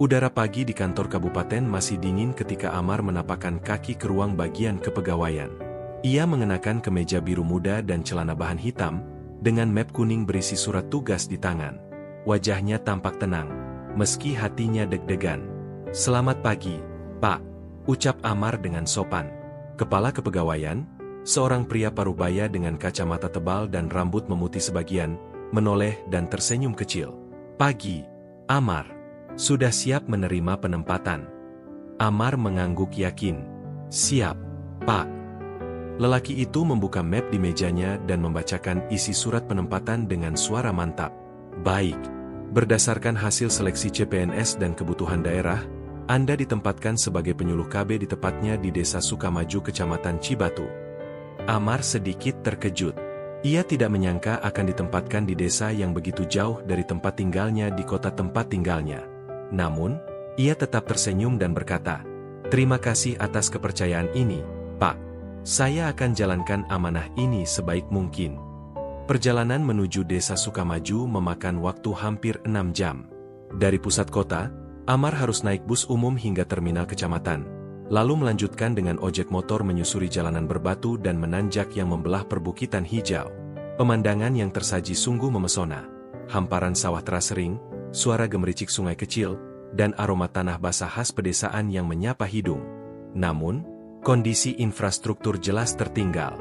Udara pagi di kantor kabupaten masih dingin ketika Amar menapakkan kaki ke ruang bagian kepegawaian. Ia mengenakan kemeja biru muda dan celana bahan hitam, dengan map kuning berisi surat tugas di tangan. Wajahnya tampak tenang, meski hatinya deg-degan. "Selamat pagi, Pak," ucap Amar dengan sopan. Kepala kepegawaian, seorang pria parubaya dengan kacamata tebal dan rambut memutih sebagian, menoleh dan tersenyum kecil. "Pagi, Amar. Sudah siap menerima penempatan?" Amar mengangguk yakin. "Siap, Pak." Lelaki itu membuka map di mejanya dan membacakan isi surat penempatan dengan suara mantap. "Baik, berdasarkan hasil seleksi CPNS dan kebutuhan daerah, Anda ditempatkan sebagai penyuluh KB di tepatnya di Desa Sukamaju, Kecamatan Cibatu." Amar sedikit terkejut. Ia tidak menyangka akan ditempatkan di desa yang begitu jauh dari tempat tinggalnya di kota tempat tinggalnya. Namun, ia tetap tersenyum dan berkata, "Terima kasih atas kepercayaan ini, Pak. Saya akan jalankan amanah ini sebaik mungkin." Perjalanan menuju Desa Sukamaju memakan waktu hampir 6 jam. Dari pusat kota, Amar harus naik bus umum hingga terminal kecamatan, lalu melanjutkan dengan ojek motor menyusuri jalanan berbatu dan menanjak yang membelah perbukitan hijau. Pemandangan yang tersaji sungguh memesona. Hamparan sawah terasering, suara gemericik sungai kecil, dan aroma tanah basah khas pedesaan yang menyapa hidung. Namun, kondisi infrastruktur jelas tertinggal.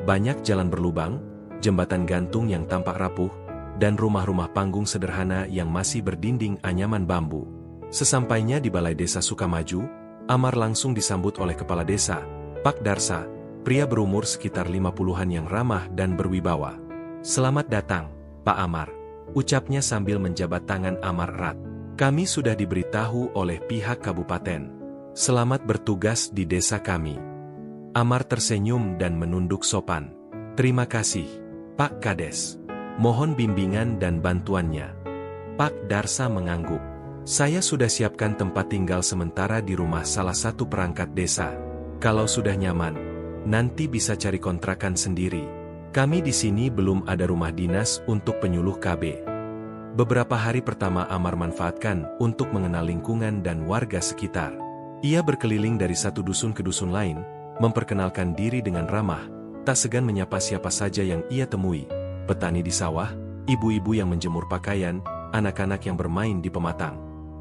Banyak jalan berlubang, jembatan gantung yang tampak rapuh, dan rumah-rumah panggung sederhana yang masih berdinding anyaman bambu. Sesampainya di Balai Desa Sukamaju, Amar langsung disambut oleh Kepala Desa, Pak Darsa, pria berumur sekitar 50-an yang ramah dan berwibawa. "Selamat datang, Pak Amar," ucapnya sambil menjabat tangan Amar erat. "Kami sudah diberitahu oleh pihak kabupaten. Selamat bertugas di desa kami." Amar tersenyum dan menunduk sopan. "Terima kasih, Pak Kades. Mohon bimbingan dan bantuannya." Pak Darsa mengangguk. "Saya sudah siapkan tempat tinggal sementara di rumah salah satu perangkat desa. Kalau sudah nyaman, nanti bisa cari kontrakan sendiri. Kami di sini belum ada rumah dinas untuk penyuluh KB." Beberapa hari pertama Amar manfaatkan untuk mengenal lingkungan dan warga sekitar. Ia berkeliling dari satu dusun ke dusun lain, memperkenalkan diri dengan ramah, tak segan menyapa siapa saja yang ia temui. Petani di sawah, ibu-ibu yang menjemur pakaian, anak-anak yang bermain di pematang.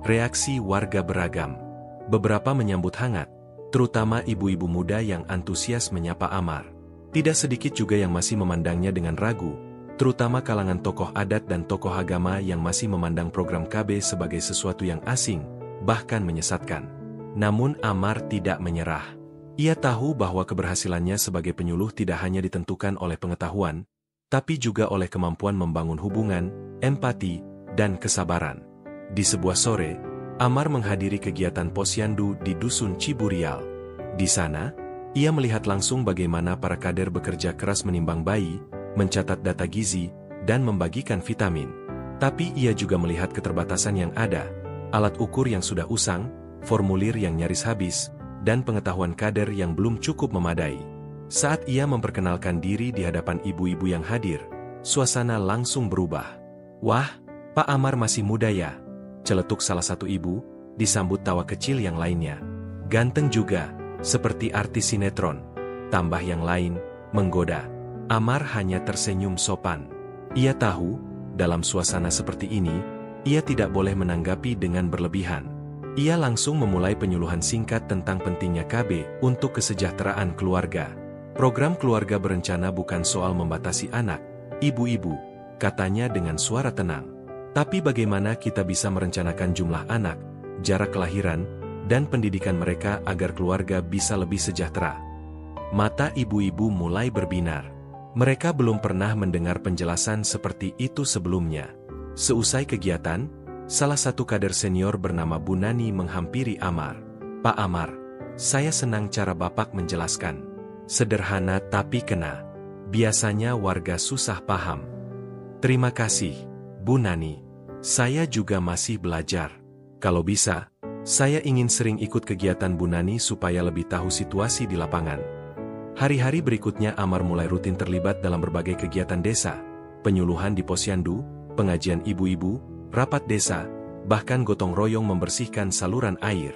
Reaksi warga beragam. Beberapa menyambut hangat, terutama ibu-ibu muda yang antusias menyapa Amar. Tidak sedikit juga yang masih memandangnya dengan ragu, terutama kalangan tokoh adat dan tokoh agama yang masih memandang program KB sebagai sesuatu yang asing, bahkan menyesatkan. Namun Amar tidak menyerah. Ia tahu bahwa keberhasilannya sebagai penyuluh tidak hanya ditentukan oleh pengetahuan, tapi juga oleh kemampuan membangun hubungan, empati, dan kesabaran. Di sebuah sore, Amar menghadiri kegiatan posyandu di Dusun Ciburial. Di sana, ia melihat langsung bagaimana para kader bekerja keras menimbang bayi, mencatat data gizi, dan membagikan vitamin. Tapi ia juga melihat keterbatasan yang ada, alat ukur yang sudah usang, formulir yang nyaris habis, dan pengetahuan kader yang belum cukup memadai. Saat ia memperkenalkan diri di hadapan ibu-ibu yang hadir, suasana langsung berubah. "Wah, Pak Amar masih muda ya?" celetuk salah satu ibu, disambut tawa kecil yang lainnya. "Ganteng juga, seperti artis sinetron," tambah yang lain, menggoda. Amar hanya tersenyum sopan. Ia tahu, dalam suasana seperti ini, ia tidak boleh menanggapi dengan berlebihan. Ia langsung memulai penyuluhan singkat tentang pentingnya KB untuk kesejahteraan keluarga. "Program keluarga berencana bukan soal membatasi anak, ibu-ibu," katanya dengan suara tenang. "Tapi bagaimana kita bisa merencanakan jumlah anak, jarak kelahiran, dan pendidikan mereka agar keluarga bisa lebih sejahtera?" Mata ibu-ibu mulai berbinar. Mereka belum pernah mendengar penjelasan seperti itu sebelumnya. Seusai kegiatan, salah satu kader senior bernama Bu Nani menghampiri Amar. "Pak Amar, saya senang cara Bapak menjelaskan. Sederhana tapi kena. Biasanya warga susah paham." "Terima kasih, Bu Nani. Saya juga masih belajar. Kalau bisa, saya ingin sering ikut kegiatan Bu Nani supaya lebih tahu situasi di lapangan." Hari-hari berikutnya Amar mulai rutin terlibat dalam berbagai kegiatan desa, penyuluhan di posyandu, pengajian ibu-ibu, rapat desa, bahkan gotong royong membersihkan saluran air.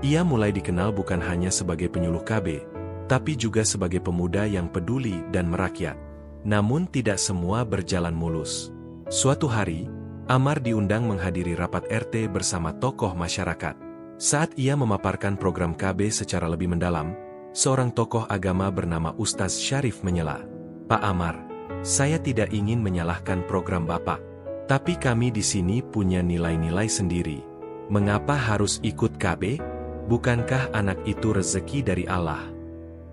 Ia mulai dikenal bukan hanya sebagai penyuluh KB, tapi juga sebagai pemuda yang peduli dan merakyat. Namun tidak semua berjalan mulus. Suatu hari, Amar diundang menghadiri rapat RT bersama tokoh masyarakat. Saat ia memaparkan program KB secara lebih mendalam, seorang tokoh agama bernama Ustaz Syarif menyela. "Pak Amar, saya tidak ingin menyalahkan program Bapak. Tapi kami di sini punya nilai-nilai sendiri. Mengapa harus ikut KB? Bukankah anak itu rezeki dari Allah?"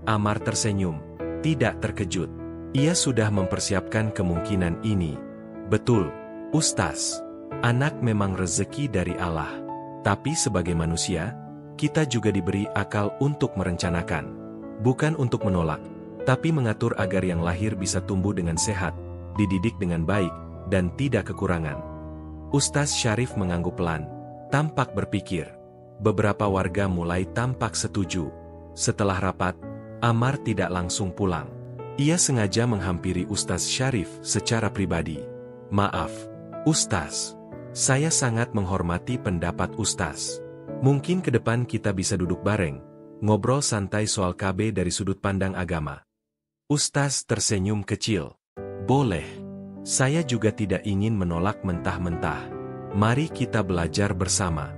Amar tersenyum, tidak terkejut. Ia sudah mempersiapkan kemungkinan ini. "Betul, Ustaz. Anak memang rezeki dari Allah. Tapi sebagai manusia, kita juga diberi akal untuk merencanakan. Bukan untuk menolak, tapi mengatur agar yang lahir bisa tumbuh dengan sehat, dididik dengan baik, dan tidak kekurangan." Ustaz Syarif mengangguk pelan, tampak berpikir. Beberapa warga mulai tampak setuju. Setelah rapat, Amar tidak langsung pulang. Ia sengaja menghampiri Ustaz Syarif secara pribadi. "Maaf, Ustaz. Saya sangat menghormati pendapat Ustaz. Mungkin ke depan kita bisa duduk bareng, ngobrol santai soal KB dari sudut pandang agama." Ustaz tersenyum kecil. "Boleh. Saya juga tidak ingin menolak mentah-mentah. Mari kita belajar bersama."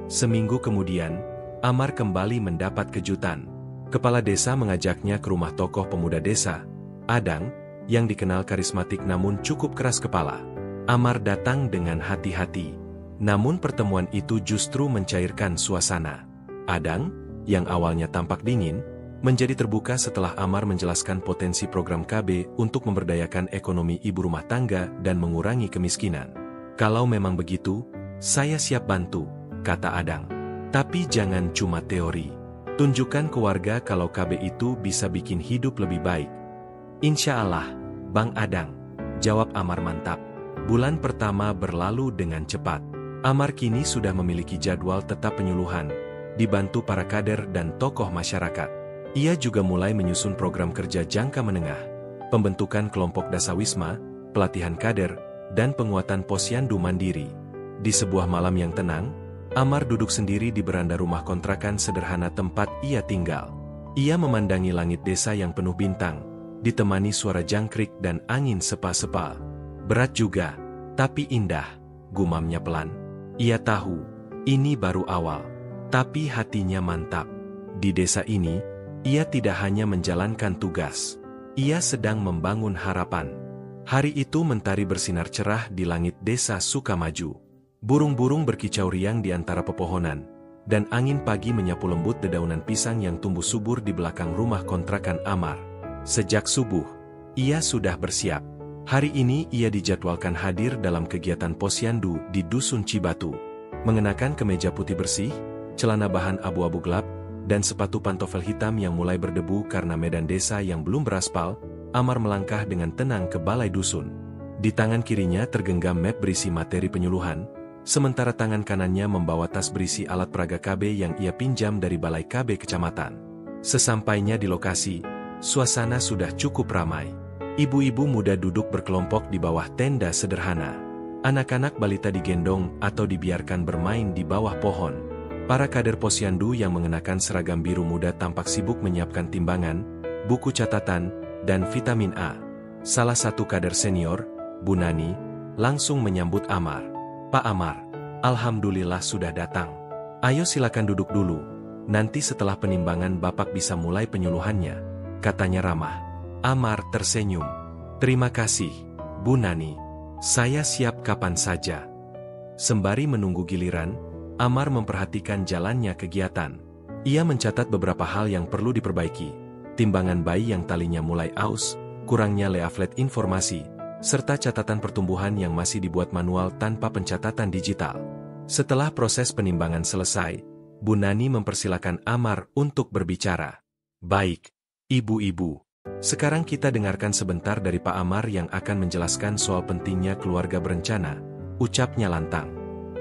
Seminggu kemudian, Amar kembali mendapat kejutan. Kepala desa mengajaknya ke rumah tokoh pemuda desa, Adang, yang dikenal karismatik namun cukup keras kepala. Amar datang dengan hati-hati. Namun pertemuan itu justru mencairkan suasana. Adang, yang awalnya tampak dingin, menjadi terbuka setelah Amar menjelaskan potensi program KB untuk memberdayakan ekonomi ibu rumah tangga dan mengurangi kemiskinan. "Kalau memang begitu, saya siap bantu," kata Adang. "Tapi jangan cuma teori. Tunjukkan ke warga kalau KB itu bisa bikin hidup lebih baik." "Insya Allah, Bang Adang," jawab Amar mantap. Bulan pertama berlalu dengan cepat. Amar kini sudah memiliki jadwal tetap penyuluhan, dibantu para kader dan tokoh masyarakat. Ia juga mulai menyusun program kerja jangka menengah, pembentukan kelompok dasawisma, pelatihan kader, dan penguatan posyandu mandiri. Di sebuah malam yang tenang, Amar duduk sendiri di beranda rumah kontrakan sederhana tempat ia tinggal. Ia memandangi langit desa yang penuh bintang, ditemani suara jangkrik dan angin sepa-sepa. "Berat juga, tapi indah," gumamnya pelan. Ia tahu, ini baru awal, tapi hatinya mantap. Di desa ini, ia tidak hanya menjalankan tugas, ia sedang membangun harapan. Hari itu mentari bersinar cerah di langit desa Sukamaju. Burung-burung berkicau riang di antara pepohonan, dan angin pagi menyapu lembut dedaunan pisang yang tumbuh subur di belakang rumah kontrakan Amar. Sejak subuh, ia sudah bersiap. Hari ini ia dijadwalkan hadir dalam kegiatan posyandu di Dusun Cibatu. Mengenakan kemeja putih bersih, celana bahan abu-abu gelap, dan sepatu pantofel hitam yang mulai berdebu karena medan desa yang belum beraspal, Amar melangkah dengan tenang ke balai dusun. Di tangan kirinya tergenggam map berisi materi penyuluhan, sementara tangan kanannya membawa tas berisi alat peraga KB yang ia pinjam dari balai KB kecamatan. Sesampainya di lokasi, suasana sudah cukup ramai. Ibu-ibu muda duduk berkelompok di bawah tenda sederhana. Anak-anak balita digendong atau dibiarkan bermain di bawah pohon. Para kader posyandu yang mengenakan seragam biru muda tampak sibuk menyiapkan timbangan, buku catatan, dan vitamin A. Salah satu kader senior, Bu Nani, langsung menyambut Amar. "Pak Amar, alhamdulillah sudah datang. Ayo silakan duduk dulu, nanti setelah penimbangan Bapak bisa mulai penyuluhannya," katanya ramah. Amar tersenyum. "Terima kasih, Bu Nani. Saya siap kapan saja." Sembari menunggu giliran, Amar memperhatikan jalannya kegiatan. Ia mencatat beberapa hal yang perlu diperbaiki. Timbangan bayi yang talinya mulai aus, kurangnya leaflet informasi, serta catatan pertumbuhan yang masih dibuat manual tanpa pencatatan digital. Setelah proses penimbangan selesai, Bu Nani mempersilakan Amar untuk berbicara. "Baik, ibu-ibu. Sekarang kita dengarkan sebentar dari Pak Amar yang akan menjelaskan soal pentingnya keluarga berencana," ucapnya lantang.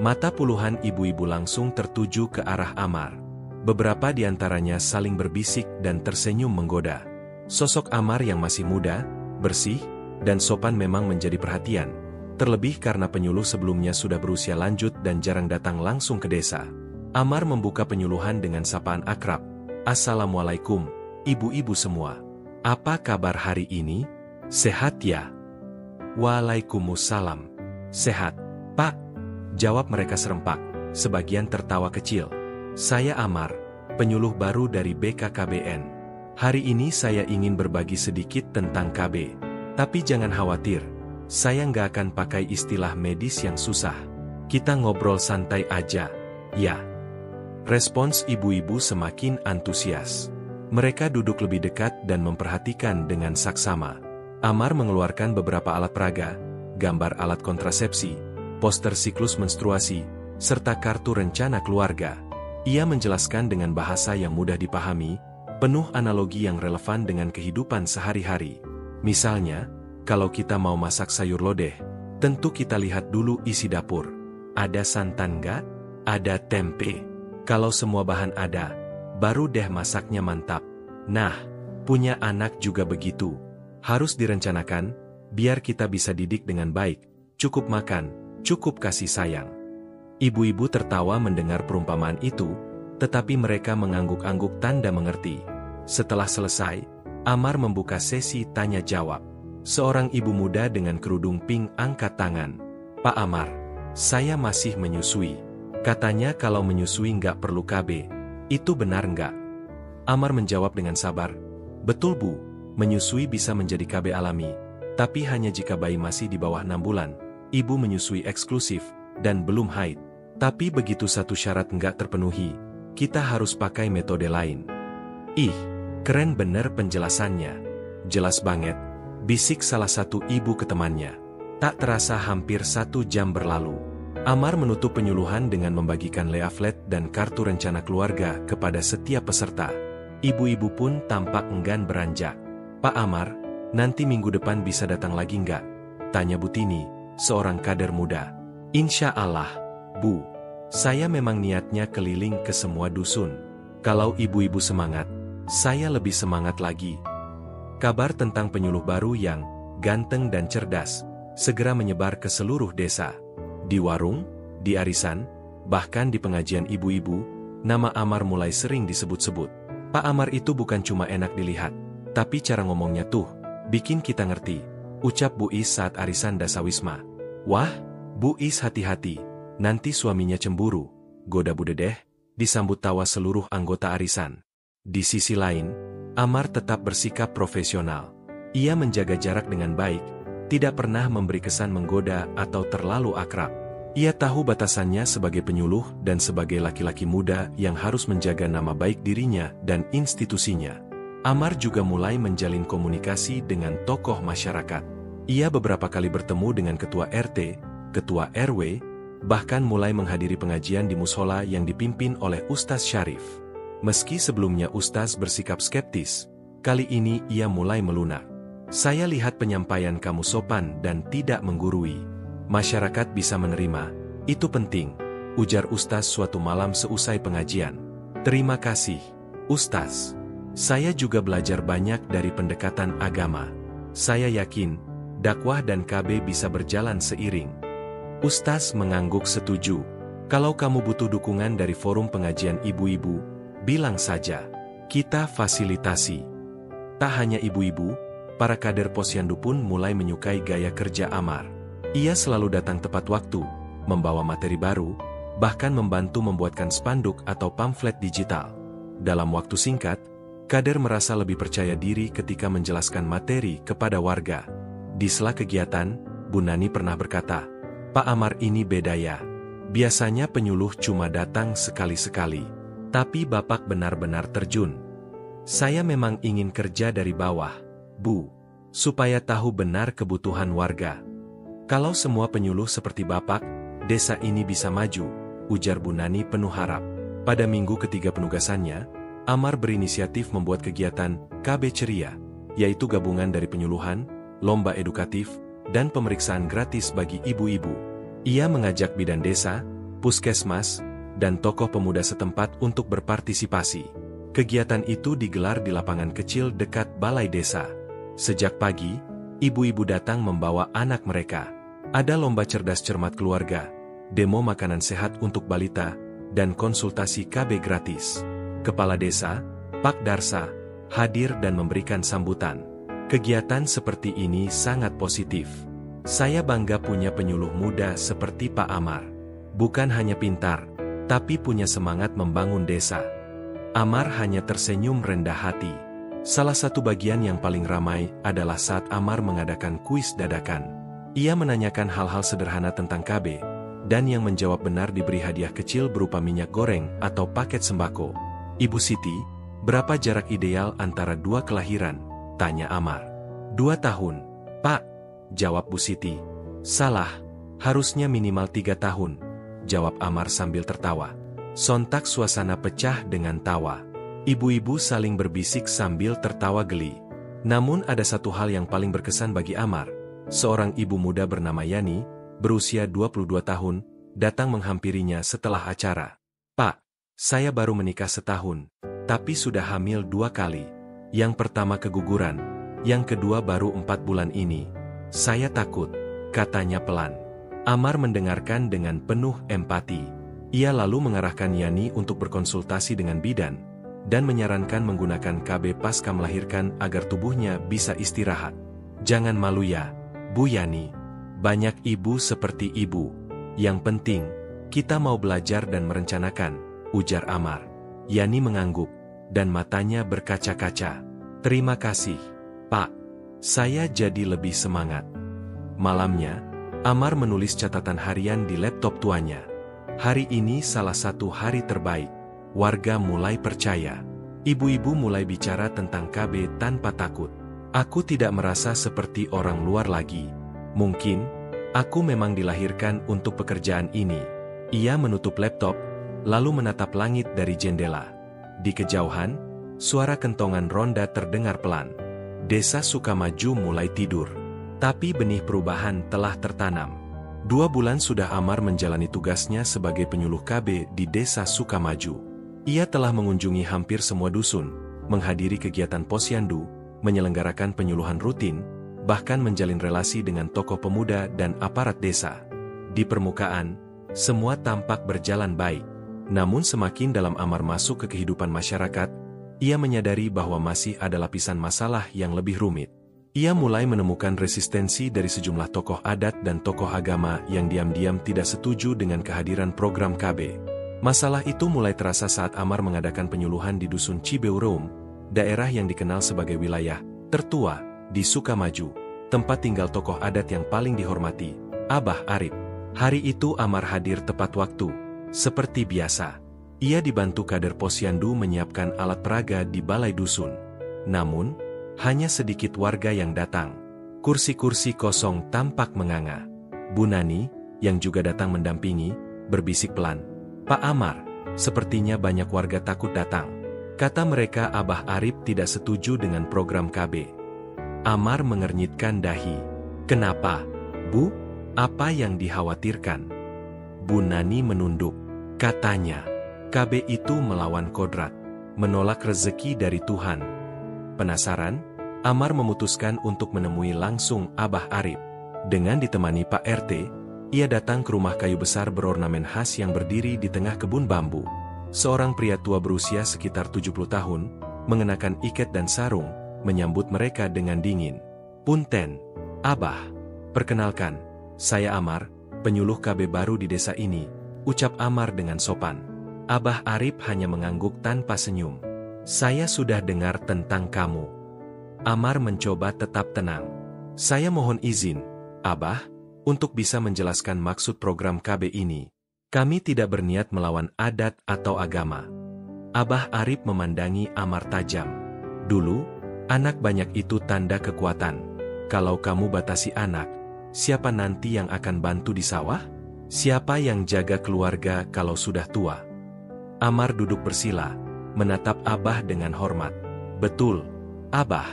Mata puluhan ibu-ibu langsung tertuju ke arah Amar. Beberapa di antaranya saling berbisik dan tersenyum menggoda. Sosok Amar yang masih muda, bersih, dan sopan memang menjadi perhatian. terlebih karena penyuluh sebelumnya sudah berusia lanjut dan jarang datang langsung ke desa. Amar membuka penyuluhan dengan sapaan akrab. "Assalamualaikum, ibu-ibu semua. Apa kabar hari ini? Sehat ya?" "Waalaikumsalam. Sehat, Pak," jawab mereka serempak, sebagian tertawa kecil. "Saya Amar, penyuluh baru dari BKKBN. Hari ini saya ingin berbagi sedikit tentang KB. Tapi jangan khawatir, saya nggak akan pakai istilah medis yang susah. Kita ngobrol santai aja, ya." Respons ibu-ibu semakin antusias. Mereka duduk lebih dekat dan memperhatikan dengan saksama. Amar mengeluarkan beberapa alat peraga, gambar alat kontrasepsi, poster siklus menstruasi, serta kartu rencana keluarga. Ia menjelaskan dengan bahasa yang mudah dipahami, penuh analogi yang relevan dengan kehidupan sehari-hari. Misalnya, kalau kita mau masak sayur lodeh, tentu kita lihat dulu isi dapur. Ada santan nggak? Ada tempe. Kalau semua bahan ada, baru deh masaknya mantap. Nah, punya anak juga begitu. Harus direncanakan, biar kita bisa didik dengan baik. Cukup makan, cukup kasih sayang. Ibu-ibu tertawa mendengar perumpamaan itu, tetapi mereka mengangguk-angguk tanda mengerti. Setelah selesai, Amar membuka sesi tanya-jawab. Seorang ibu muda dengan kerudung pink angkat tangan. "Pak Amar, saya masih menyusui. Katanya kalau menyusui nggak perlu KB. Itu benar nggak?" Amar menjawab dengan sabar. "Betul Bu, menyusui bisa menjadi KB alami. Tapi hanya jika bayi masih di bawah 6 bulan. Ibu menyusui eksklusif, dan belum haid. Tapi begitu satu syarat nggak terpenuhi, kita harus pakai metode lain." "Ih, keren bener penjelasannya. Jelas banget," bisik salah satu ibu ke temannya. Tak terasa hampir 1 jam berlalu. Amar menutup penyuluhan dengan membagikan leaflet dan kartu rencana keluarga kepada setiap peserta. Ibu-ibu pun tampak enggan beranjak. "Pak Amar, nanti minggu depan bisa datang lagi nggak?" tanya Butini, seorang kader muda. "Insya Allah, Bu. Saya memang niatnya keliling ke semua dusun. Kalau ibu-ibu semangat, saya lebih semangat lagi." Kabar tentang penyuluh baru yang ganteng dan cerdas segera menyebar ke seluruh desa. Di warung, di arisan, bahkan di pengajian ibu-ibu, nama Amar mulai sering disebut-sebut. Pak Amar itu bukan cuma enak dilihat, tapi cara ngomongnya tuh, bikin kita ngerti, ucap Bu Is saat arisan dasawisma. "Wah, Bu Is hati-hati, nanti suaminya cemburu," goda Bu Dedeh, disambut tawa seluruh anggota arisan. Di sisi lain, Amar tetap bersikap profesional. Ia menjaga jarak dengan baik, tidak pernah memberi kesan menggoda atau terlalu akrab. Ia tahu batasannya sebagai penyuluh dan sebagai laki-laki muda yang harus menjaga nama baik dirinya dan institusinya. Amar juga mulai menjalin komunikasi dengan tokoh masyarakat. Ia beberapa kali bertemu dengan ketua RT, ketua RW, bahkan mulai menghadiri pengajian di musola yang dipimpin oleh Ustaz Syarif. Meski sebelumnya Ustaz bersikap skeptis, kali ini ia mulai melunak. "Saya lihat penyampaian kamu sopan dan tidak menggurui. Masyarakat bisa menerima, itu penting," ujar Ustaz suatu malam seusai pengajian. "Terima kasih, Ustaz. Saya juga belajar banyak dari pendekatan agama. Saya yakin, dakwah dan KB bisa berjalan seiring." Ustaz mengangguk setuju. "Kalau kamu butuh dukungan dari forum pengajian ibu-ibu, bilang saja. Kita fasilitasi." Tak hanya ibu-ibu, para kader posyandu pun mulai menyukai gaya kerja Amar. Ia selalu datang tepat waktu, membawa materi baru, bahkan membantu membuatkan spanduk atau pamflet digital. Dalam waktu singkat, kader merasa lebih percaya diri ketika menjelaskan materi kepada warga. Di sela kegiatan, Bu Nani pernah berkata, "Pak Amar ini beda ya. Biasanya penyuluh cuma datang sekali-sekali. Tapi Bapak benar-benar terjun. Saya memang ingin kerja dari bawah, Bu, supaya tahu benar kebutuhan warga. Kalau semua penyuluh seperti Bapak, desa ini bisa maju," ujar Bu Nani penuh harap. Pada minggu ketiga penugasannya, Amar berinisiatif membuat kegiatan KB Ceria, yaitu gabungan dari penyuluhan, lomba edukatif, dan pemeriksaan gratis bagi ibu-ibu. Ia mengajak bidan desa, puskesmas, dan tokoh pemuda setempat untuk berpartisipasi. Kegiatan itu digelar di lapangan kecil dekat balai desa. Sejak pagi, ibu-ibu datang membawa anak mereka. Ada lomba cerdas cermat keluarga, demo makanan sehat untuk balita, dan konsultasi KB gratis. Kepala Desa, Pak Darsa, hadir dan memberikan sambutan. Kegiatan seperti ini sangat positif. Saya bangga punya penyuluh muda seperti Pak Amar. Bukan hanya pintar, tapi punya semangat membangun desa. Amar hanya tersenyum rendah hati. Salah satu bagian yang paling ramai adalah saat Amar mengadakan kuis dadakan. Ia menanyakan hal-hal sederhana tentang KB, dan yang menjawab benar diberi hadiah kecil berupa minyak goreng atau paket sembako. Ibu Siti, berapa jarak ideal antara dua kelahiran? Tanya Amar. 2 tahun, Pak, jawab Bu Siti. Salah, harusnya minimal 3 tahun, jawab Amar sambil tertawa. Sontak suasana pecah dengan tawa. Ibu-ibu saling berbisik sambil tertawa geli. Namun ada satu hal yang paling berkesan bagi Amar. Seorang ibu muda bernama Yani, berusia 22 tahun, datang menghampirinya setelah acara. Pak, saya baru menikah setahun, tapi sudah hamil 2 kali. Yang pertama keguguran, yang kedua baru 4 bulan ini. Saya takut, katanya pelan. Amar mendengarkan dengan penuh empati. Ia lalu mengarahkan Yani untuk berkonsultasi dengan bidan, dan menyarankan menggunakan KB pasca melahirkan agar tubuhnya bisa istirahat. Jangan malu ya, Bu Yani, banyak ibu seperti ibu. Yang penting, kita mau belajar dan merencanakan, ujar Amar. Yani mengangguk, dan matanya berkaca-kaca. Terima kasih, Pak. Saya jadi lebih semangat. Malamnya, Amar menulis catatan harian di laptop tuanya. Hari ini salah satu hari terbaik. Warga mulai percaya. Ibu-ibu mulai bicara tentang KB tanpa takut. Aku tidak merasa seperti orang luar lagi. Mungkin, aku memang dilahirkan untuk pekerjaan ini. Ia menutup laptop, lalu menatap langit dari jendela. Di kejauhan, suara kentongan ronda terdengar pelan. Desa Sukamaju mulai tidur. Tapi benih perubahan telah tertanam. 2 bulan sudah Amar menjalani tugasnya sebagai penyuluh KB di Desa Sukamaju. Ia telah mengunjungi hampir semua dusun, menghadiri kegiatan posyandu, menyelenggarakan penyuluhan rutin, bahkan menjalin relasi dengan tokoh pemuda dan aparat desa. Di permukaan, semua tampak berjalan baik. Namun semakin dalam Amar masuk ke kehidupan masyarakat, ia menyadari bahwa masih ada lapisan masalah yang lebih rumit. Ia mulai menemukan resistensi dari sejumlah tokoh adat dan tokoh agama yang diam-diam tidak setuju dengan kehadiran program KB. Masalah itu mulai terasa saat Amar mengadakan penyuluhan di Dusun Cibeureum, daerah yang dikenal sebagai wilayah tertua di Sukamaju, tempat tinggal tokoh adat yang paling dihormati, Abah Arip. Hari itu Amar hadir tepat waktu. Seperti biasa, ia dibantu kader posyandu menyiapkan alat peraga di balai dusun. Namun, hanya sedikit warga yang datang. Kursi-kursi kosong tampak menganga. Bu Nani, yang juga datang mendampingi, berbisik pelan. Pak Amar, sepertinya banyak warga takut datang. Kata mereka Abah Arip tidak setuju dengan program KB. Amar mengernyitkan dahi. Kenapa, Bu? Apa yang dikhawatirkan? Bu Nani menunduk. Katanya, KB itu melawan kodrat, menolak rezeki dari Tuhan. Penasaran, Amar memutuskan untuk menemui langsung Abah Arip. Dengan ditemani Pak RT, ia datang ke rumah kayu besar berornamen khas yang berdiri di tengah kebun bambu. Seorang pria tua berusia sekitar 70 tahun, mengenakan iket dan sarung, menyambut mereka dengan dingin. Punten, Abah. Perkenalkan, saya Amar, penyuluh KB baru di desa ini, ucap Amar dengan sopan. Abah Arip hanya mengangguk tanpa senyum. Saya sudah dengar tentang kamu. Amar mencoba tetap tenang. Saya mohon izin, Abah, untuk bisa menjelaskan maksud program KB ini. Kami tidak berniat melawan adat atau agama. Abah Arip memandangi Amar tajam. Dulu, anak banyak itu tanda kekuatan. Kalau kamu batasi anak, siapa nanti yang akan bantu di sawah? Siapa yang jaga keluarga kalau sudah tua? Amar duduk bersila, menatap Abah dengan hormat. Betul, Abah.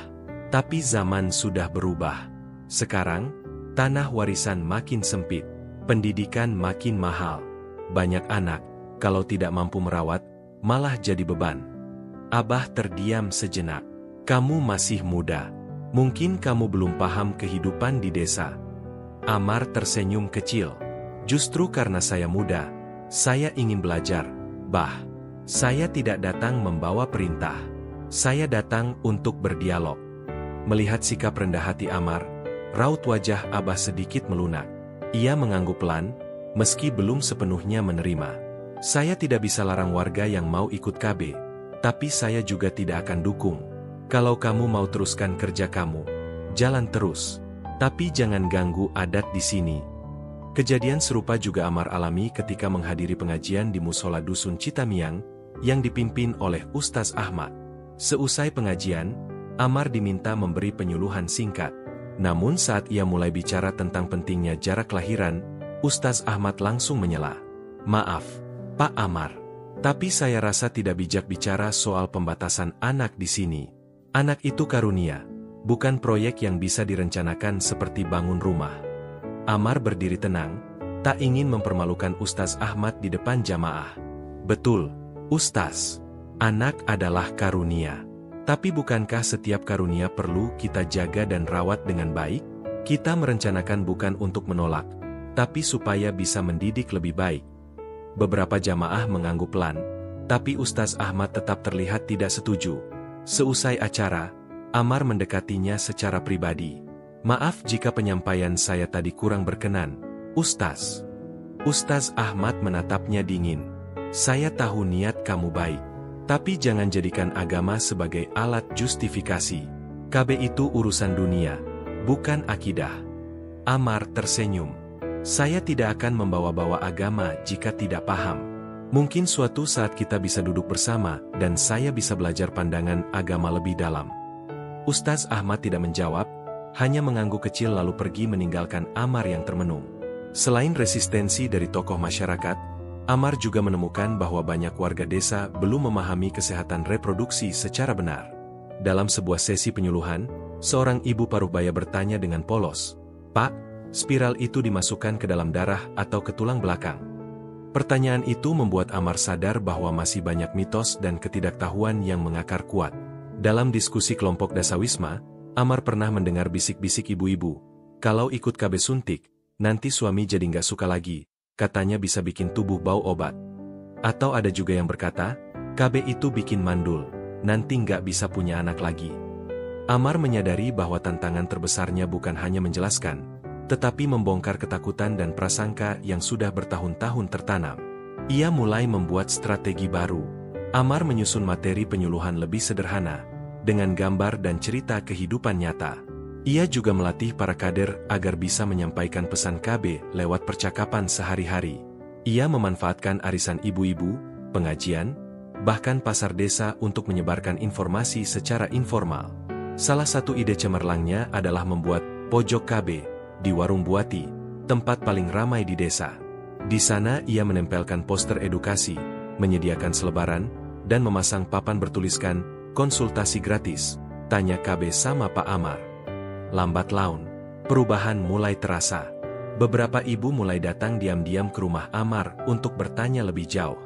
Tapi zaman sudah berubah. Sekarang, tanah warisan makin sempit, pendidikan makin mahal. Banyak anak, kalau tidak mampu merawat, malah jadi beban. Abah terdiam sejenak. Kamu masih muda. Mungkin kamu belum paham kehidupan di desa. Amar tersenyum kecil. Justru karena saya muda, saya ingin belajar. Saya tidak datang membawa perintah. Saya datang untuk berdialog. Melihat sikap rendah hati Amar, raut wajah Abah sedikit melunak. Ia mengangguk pelan, meski belum sepenuhnya menerima. Saya tidak bisa larang warga yang mau ikut KB, tapi saya juga tidak akan dukung. Kalau kamu mau teruskan kerja kamu, jalan terus. Tapi jangan ganggu adat di sini. Kejadian serupa juga Amar alami ketika menghadiri pengajian di Musola Dusun Citamiang yang dipimpin oleh Ustaz Ahmad. Seusai pengajian, Amar diminta memberi penyuluhan singkat. Namun saat ia mulai bicara tentang pentingnya jarak kelahiran, Ustaz Ahmad langsung menyela. "Maaf, Pak Amar, tapi saya rasa tidak bijak bicara soal pembatasan anak di sini. Anak itu karunia, bukan proyek yang bisa direncanakan seperti bangun rumah." Amar berdiri tenang, tak ingin mempermalukan Ustaz Ahmad di depan jamaah. "Betul, Ustaz. Anak adalah karunia. Tapi bukankah setiap karunia perlu kita jaga dan rawat dengan baik? Kita merencanakan bukan untuk menolak, tapi supaya bisa mendidik lebih baik." Beberapa jamaah mengangguk pelan, tapi Ustaz Ahmad tetap terlihat tidak setuju. Seusai acara, Amar mendekatinya secara pribadi. "Maaf jika penyampaian saya tadi kurang berkenan, Ustaz." Ustaz Ahmad menatapnya dingin. "Saya tahu niat kamu baik, tapi jangan jadikan agama sebagai alat justifikasi. KB itu urusan dunia, bukan akidah." Amar tersenyum. "Saya tidak akan membawa-bawa agama jika tidak paham. Mungkin suatu saat kita bisa duduk bersama dan saya bisa belajar pandangan agama lebih dalam." Ustaz Ahmad tidak menjawab, hanya mengangguk kecil lalu pergi meninggalkan Amar yang termenung. Selain resistensi dari tokoh masyarakat, Amar juga menemukan bahwa banyak warga desa belum memahami kesehatan reproduksi secara benar. Dalam sebuah sesi penyuluhan, seorang ibu paruh baya bertanya dengan polos, "Pak, spiral itu dimasukkan ke dalam darah atau ke tulang belakang?" Pertanyaan itu membuat Amar sadar bahwa masih banyak mitos dan ketidaktahuan yang mengakar kuat. Dalam diskusi kelompok dasawisma, Amar pernah mendengar bisik-bisik ibu-ibu, "Kalau ikut KB suntik, nanti suami jadi nggak suka lagi, katanya bisa bikin tubuh bau obat." Atau ada juga yang berkata, "KB itu bikin mandul, nanti nggak bisa punya anak lagi." Amar menyadari bahwa tantangan terbesarnya bukan hanya menjelaskan, tetapi membongkar ketakutan dan prasangka yang sudah bertahun-tahun tertanam. Ia mulai membuat strategi baru. Amar menyusun materi penyuluhan lebih sederhana, dengan gambar dan cerita kehidupan nyata. Ia juga melatih para kader agar bisa menyampaikan pesan KB lewat percakapan sehari-hari. Ia memanfaatkan arisan ibu-ibu, pengajian, bahkan pasar desa untuk menyebarkan informasi secara informal. Salah satu ide cemerlangnya adalah membuat pojok KB di warung buati, tempat paling ramai di desa. Di sana ia menempelkan poster edukasi, menyediakan selebaran, dan memasang papan bertuliskan, "Konsultasi gratis, tanya KB sama Pak Amar." Lambat laun, perubahan mulai terasa. Beberapa ibu mulai datang diam-diam ke rumah Amar untuk bertanya lebih jauh.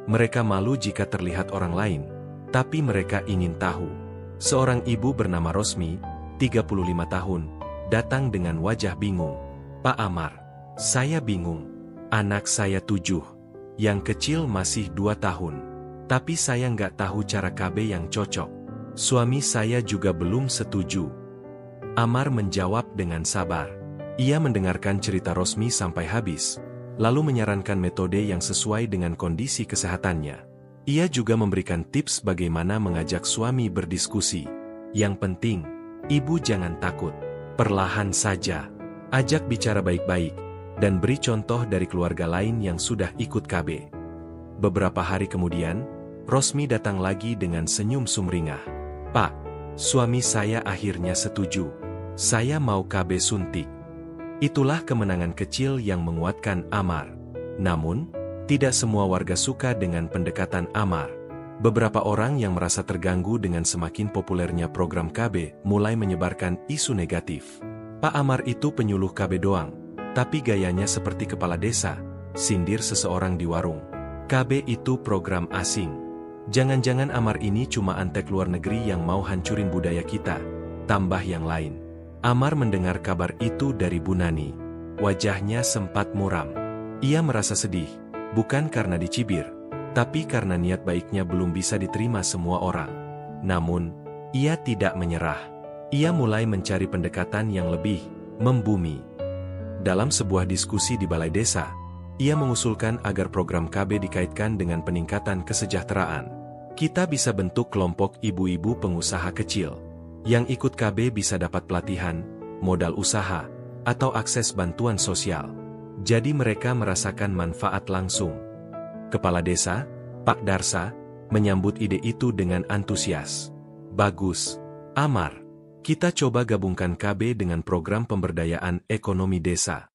Mereka malu jika terlihat orang lain, tapi mereka ingin tahu. Seorang ibu bernama Rosmi, 35 tahun, datang dengan wajah bingung. "Pak Amar, saya bingung. Anak saya 7, yang kecil masih 2 tahun. Tapi saya nggak tahu cara KB yang cocok. Suami saya juga belum setuju." Amar menjawab dengan sabar. Ia mendengarkan cerita Rosmi sampai habis, lalu menyarankan metode yang sesuai dengan kondisi kesehatannya. Ia juga memberikan tips bagaimana mengajak suami berdiskusi. "Yang penting, ibu jangan takut. Perlahan saja, ajak bicara baik-baik, dan beri contoh dari keluarga lain yang sudah ikut KB." Beberapa hari kemudian, Rosmi datang lagi dengan senyum sumringah. "Pak, suami saya akhirnya setuju. Saya mau KB suntik." Itulah kemenangan kecil yang menguatkan Amar. Namun, tidak semua warga suka dengan pendekatan Amar. Beberapa orang yang merasa terganggu dengan semakin populernya program KB mulai menyebarkan isu negatif. "Pak Amar itu penyuluh KB doang, tapi gayanya seperti kepala desa," sindir seseorang di warung. "KB itu program asing. Jangan-jangan Amar ini cuma antek luar negeri yang mau hancurin budaya kita," tambah yang lain. Amar mendengar kabar itu dari Bu Nani. Wajahnya sempat muram. Ia merasa sedih, bukan karena dicibir, tapi karena niat baiknya belum bisa diterima semua orang. Namun, ia tidak menyerah. Ia mulai mencari pendekatan yang lebih membumi. Dalam sebuah diskusi di balai desa, ia mengusulkan agar program KB dikaitkan dengan peningkatan kesejahteraan. Kita bisa bentuk kelompok ibu-ibu pengusaha kecil. Yang ikut KB bisa dapat pelatihan, modal usaha, atau akses bantuan sosial. Jadi mereka merasakan manfaat langsung. Kepala desa, Pak Darsa, menyambut ide itu dengan antusias. Bagus, Amar. Kita coba gabungkan KB dengan program pemberdayaan ekonomi desa.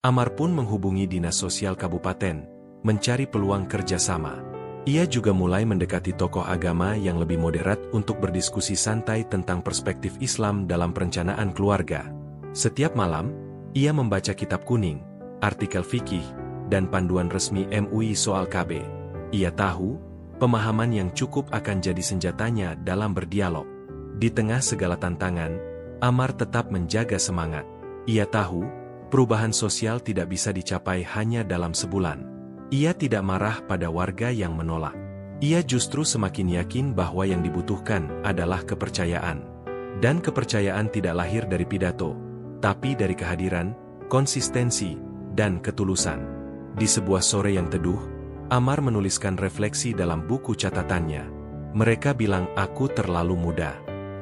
Amar pun menghubungi Dinas Sosial Kabupaten, mencari peluang kerjasama. Ia juga mulai mendekati tokoh agama yang lebih moderat untuk berdiskusi santai tentang perspektif Islam dalam perencanaan keluarga. Setiap malam, ia membaca kitab kuning, artikel fikih, dan panduan resmi MUI soal KB. Ia tahu, pemahaman yang cukup akan jadi senjatanya dalam berdialog. Di tengah segala tantangan, Amar tetap menjaga semangat. Ia tahu, perubahan sosial tidak bisa dicapai hanya dalam sebulan. Ia tidak marah pada warga yang menolak. Ia justru semakin yakin bahwa yang dibutuhkan adalah kepercayaan. Dan kepercayaan tidak lahir dari pidato, tapi dari kehadiran, konsistensi, dan ketulusan. Di sebuah sore yang teduh, Amar menuliskan refleksi dalam buku catatannya. Mereka bilang aku terlalu muda.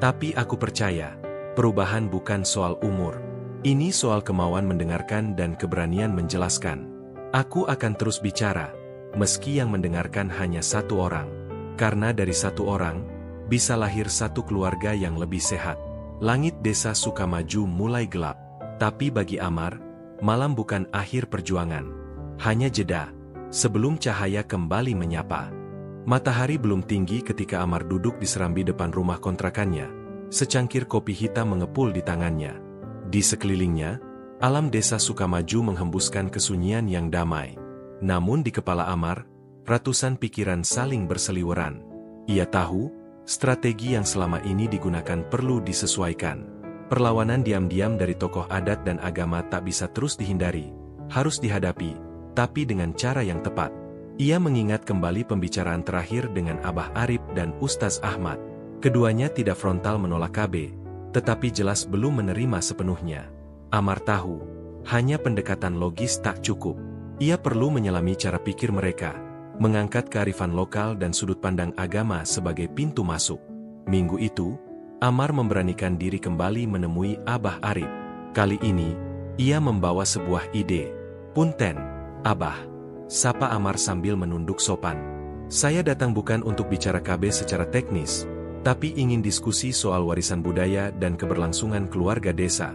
Tapi aku percaya, perubahan bukan soal umur. Ini soal kemauan mendengarkan dan keberanian menjelaskan. Aku akan terus bicara, meski yang mendengarkan hanya satu orang. Karena dari satu orang, bisa lahir satu keluarga yang lebih sehat. Langit desa Sukamaju mulai gelap. Tapi bagi Amar, malam bukan akhir perjuangan. Hanya jeda, sebelum cahaya kembali menyapa. Matahari belum tinggi ketika Amar duduk di serambi depan rumah kontrakannya. Secangkir kopi hitam mengepul di tangannya. Di sekelilingnya, alam desa Sukamaju menghembuskan kesunyian yang damai. Namun di kepala Amar, ratusan pikiran saling berseliweran. Ia tahu, strategi yang selama ini digunakan perlu disesuaikan. Perlawanan diam-diam dari tokoh adat dan agama tak bisa terus dihindari, harus dihadapi, tapi dengan cara yang tepat. Ia mengingat kembali pembicaraan terakhir dengan Abah Arip dan Ustaz Ahmad. Keduanya tidak frontal menolak KB, tetapi jelas belum menerima sepenuhnya. Amar tahu, hanya pendekatan logis tak cukup. Ia perlu menyelami cara pikir mereka, mengangkat kearifan lokal dan sudut pandang agama sebagai pintu masuk. Minggu itu, Amar memberanikan diri kembali menemui Abah Arip. Kali ini, ia membawa sebuah ide. Punten, Abah. Sapa Amar sambil menunduk sopan. Saya datang bukan untuk bicara KB secara teknis, tapi ingin diskusi soal warisan budaya dan keberlangsungan keluarga desa.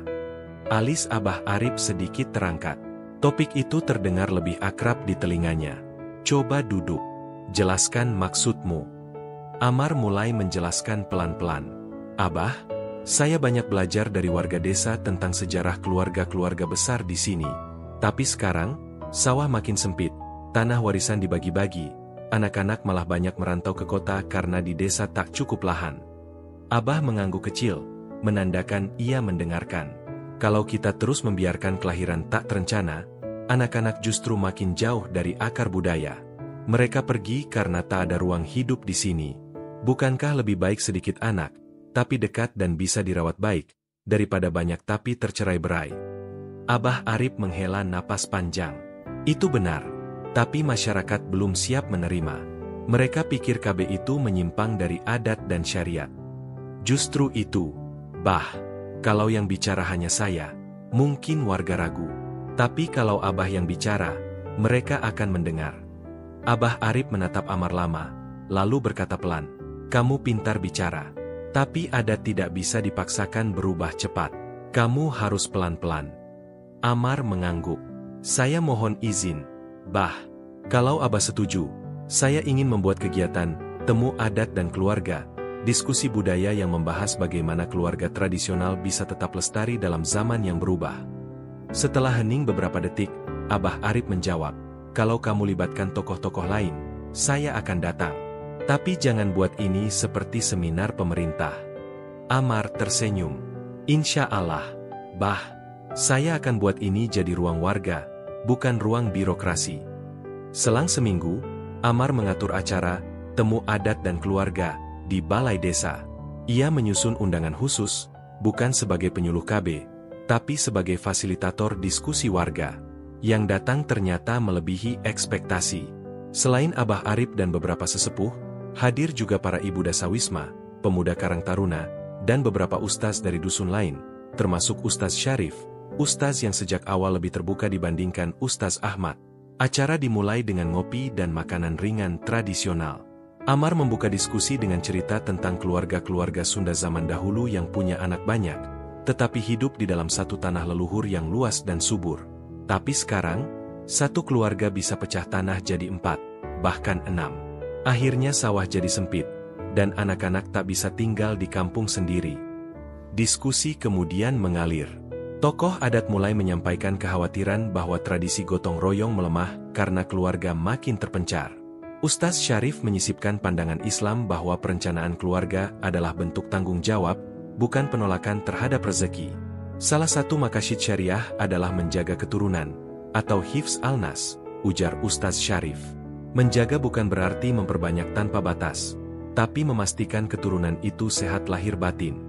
Alis Abah Arip sedikit terangkat. Topik itu terdengar lebih akrab di telinganya. Coba duduk. Jelaskan maksudmu. Amar mulai menjelaskan pelan-pelan. Abah, saya banyak belajar dari warga desa tentang sejarah keluarga-keluarga besar di sini. Tapi sekarang, sawah makin sempit. Tanah warisan dibagi-bagi, anak-anak malah banyak merantau ke kota karena di desa tak cukup lahan. Abah mengangguk kecil, menandakan ia mendengarkan. Kalau kita terus membiarkan kelahiran tak terencana, anak-anak justru makin jauh dari akar budaya. Mereka pergi karena tak ada ruang hidup di sini. Bukankah lebih baik sedikit anak, tapi dekat dan bisa dirawat baik, daripada banyak tapi tercerai-berai? Abah Arip menghela napas panjang. Itu benar. Tapi masyarakat belum siap menerima. Mereka pikir KB itu menyimpang dari adat dan syariat. Justru itu, Bah, kalau yang bicara hanya saya, mungkin warga ragu. Tapi kalau Abah yang bicara, mereka akan mendengar. Abah Arip menatap Amar lama, lalu berkata pelan, kamu pintar bicara. Tapi adat tidak bisa dipaksakan berubah cepat. Kamu harus pelan-pelan. Amar mengangguk. Saya mohon izin, Bah, kalau Abah setuju, saya ingin membuat kegiatan, temu adat dan keluarga, diskusi budaya yang membahas bagaimana keluarga tradisional bisa tetap lestari dalam zaman yang berubah. Setelah hening beberapa detik, Abah Arip menjawab, kalau kamu libatkan tokoh-tokoh lain, saya akan datang. Tapi jangan buat ini seperti seminar pemerintah. Amar tersenyum. Insya Allah, Bah, Saya akan buat ini jadi ruang warga, bukan ruang birokrasi. Selang seminggu, Amar mengatur acara, temu adat dan keluarga, di balai desa. Ia menyusun undangan khusus, bukan sebagai penyuluh KB, tapi sebagai fasilitator diskusi warga. Yang datang ternyata melebihi ekspektasi. Selain Abah Arip dan beberapa sesepuh, hadir juga para ibu dasawisma, pemuda Karang Taruna, dan beberapa ustaz dari dusun lain, termasuk Ustaz Syarif, ustaz yang sejak awal lebih terbuka dibandingkan Ustaz Ahmad. Acara dimulai dengan ngopi dan makanan ringan tradisional. Amar membuka diskusi dengan cerita tentang keluarga-keluarga Sunda zaman dahulu yang punya anak banyak, tetapi hidup di dalam satu tanah leluhur yang luas dan subur. Tapi sekarang, satu keluarga bisa pecah tanah jadi 4, bahkan 6. Akhirnya sawah jadi sempit, dan anak-anak tak bisa tinggal di kampung sendiri. Diskusi kemudian mengalir. Tokoh adat mulai menyampaikan kekhawatiran bahwa tradisi gotong royong melemah karena keluarga makin terpencar. Ustaz Syarif menyisipkan pandangan Islam bahwa perencanaan keluarga adalah bentuk tanggung jawab, bukan penolakan terhadap rezeki. Salah satu maqasid syariah adalah menjaga keturunan, atau hifz al-nas, ujar Ustaz Syarif. Menjaga bukan berarti memperbanyak tanpa batas, tapi memastikan keturunan itu sehat lahir batin.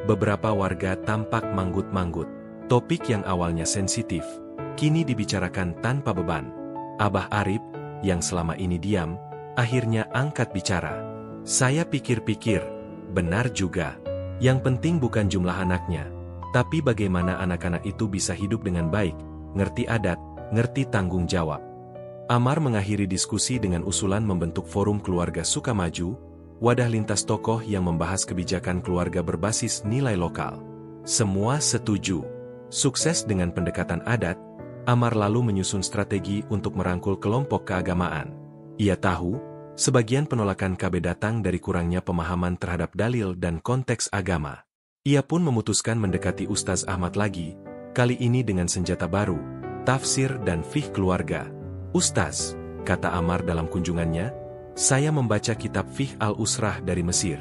Beberapa warga tampak manggut-manggut. Topik yang awalnya sensitif, kini dibicarakan tanpa beban. Abah Arip, yang selama ini diam, akhirnya angkat bicara. Saya pikir-pikir, benar juga. Yang penting bukan jumlah anaknya, tapi bagaimana anak-anak itu bisa hidup dengan baik, ngerti adat, ngerti tanggung jawab. Amar mengakhiri diskusi dengan usulan membentuk forum keluarga Sukamaju, wadah lintas tokoh yang membahas kebijakan keluarga berbasis nilai lokal. Semua setuju. Sukses dengan pendekatan adat, Amar lalu menyusun strategi untuk merangkul kelompok keagamaan. Ia tahu, sebagian penolakan KB datang dari kurangnya pemahaman terhadap dalil dan konteks agama. Ia pun memutuskan mendekati Ustaz Ahmad lagi, kali ini dengan senjata baru, tafsir dan fiqh keluarga. Ustaz, kata Amar dalam kunjungannya, saya membaca kitab fiqh al-usrah dari Mesir.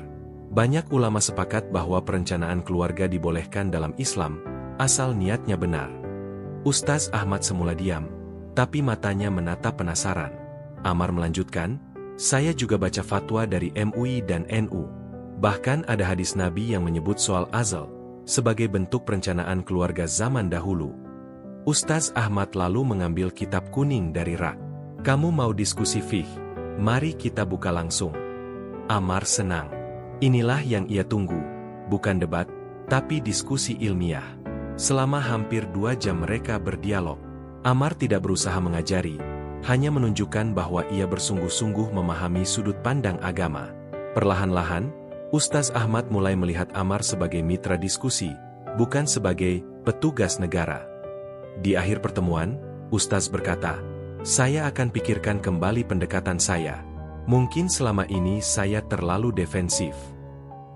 Banyak ulama sepakat bahwa perencanaan keluarga dibolehkan dalam Islam, asal niatnya benar. Ustaz Ahmad semula diam, tapi matanya menatap penasaran. Amar melanjutkan, saya juga baca fatwa dari MUI dan NU. Bahkan ada hadis Nabi yang menyebut soal azal, sebagai bentuk perencanaan keluarga zaman dahulu. Ustaz Ahmad lalu mengambil kitab kuning dari rak. Kamu mau diskusi fiqh? Mari kita buka langsung. Amar senang. Inilah yang ia tunggu, bukan debat, tapi diskusi ilmiah. Selama hampir 2 jam mereka berdialog. Amar tidak berusaha mengajari, hanya menunjukkan bahwa ia bersungguh-sungguh memahami sudut pandang agama. Perlahan-lahan, Ustaz Ahmad mulai melihat Amar sebagai mitra diskusi, bukan sebagai petugas negara. Di akhir pertemuan, Ustaz berkata, saya akan pikirkan kembali pendekatan saya. Mungkin selama ini saya terlalu defensif.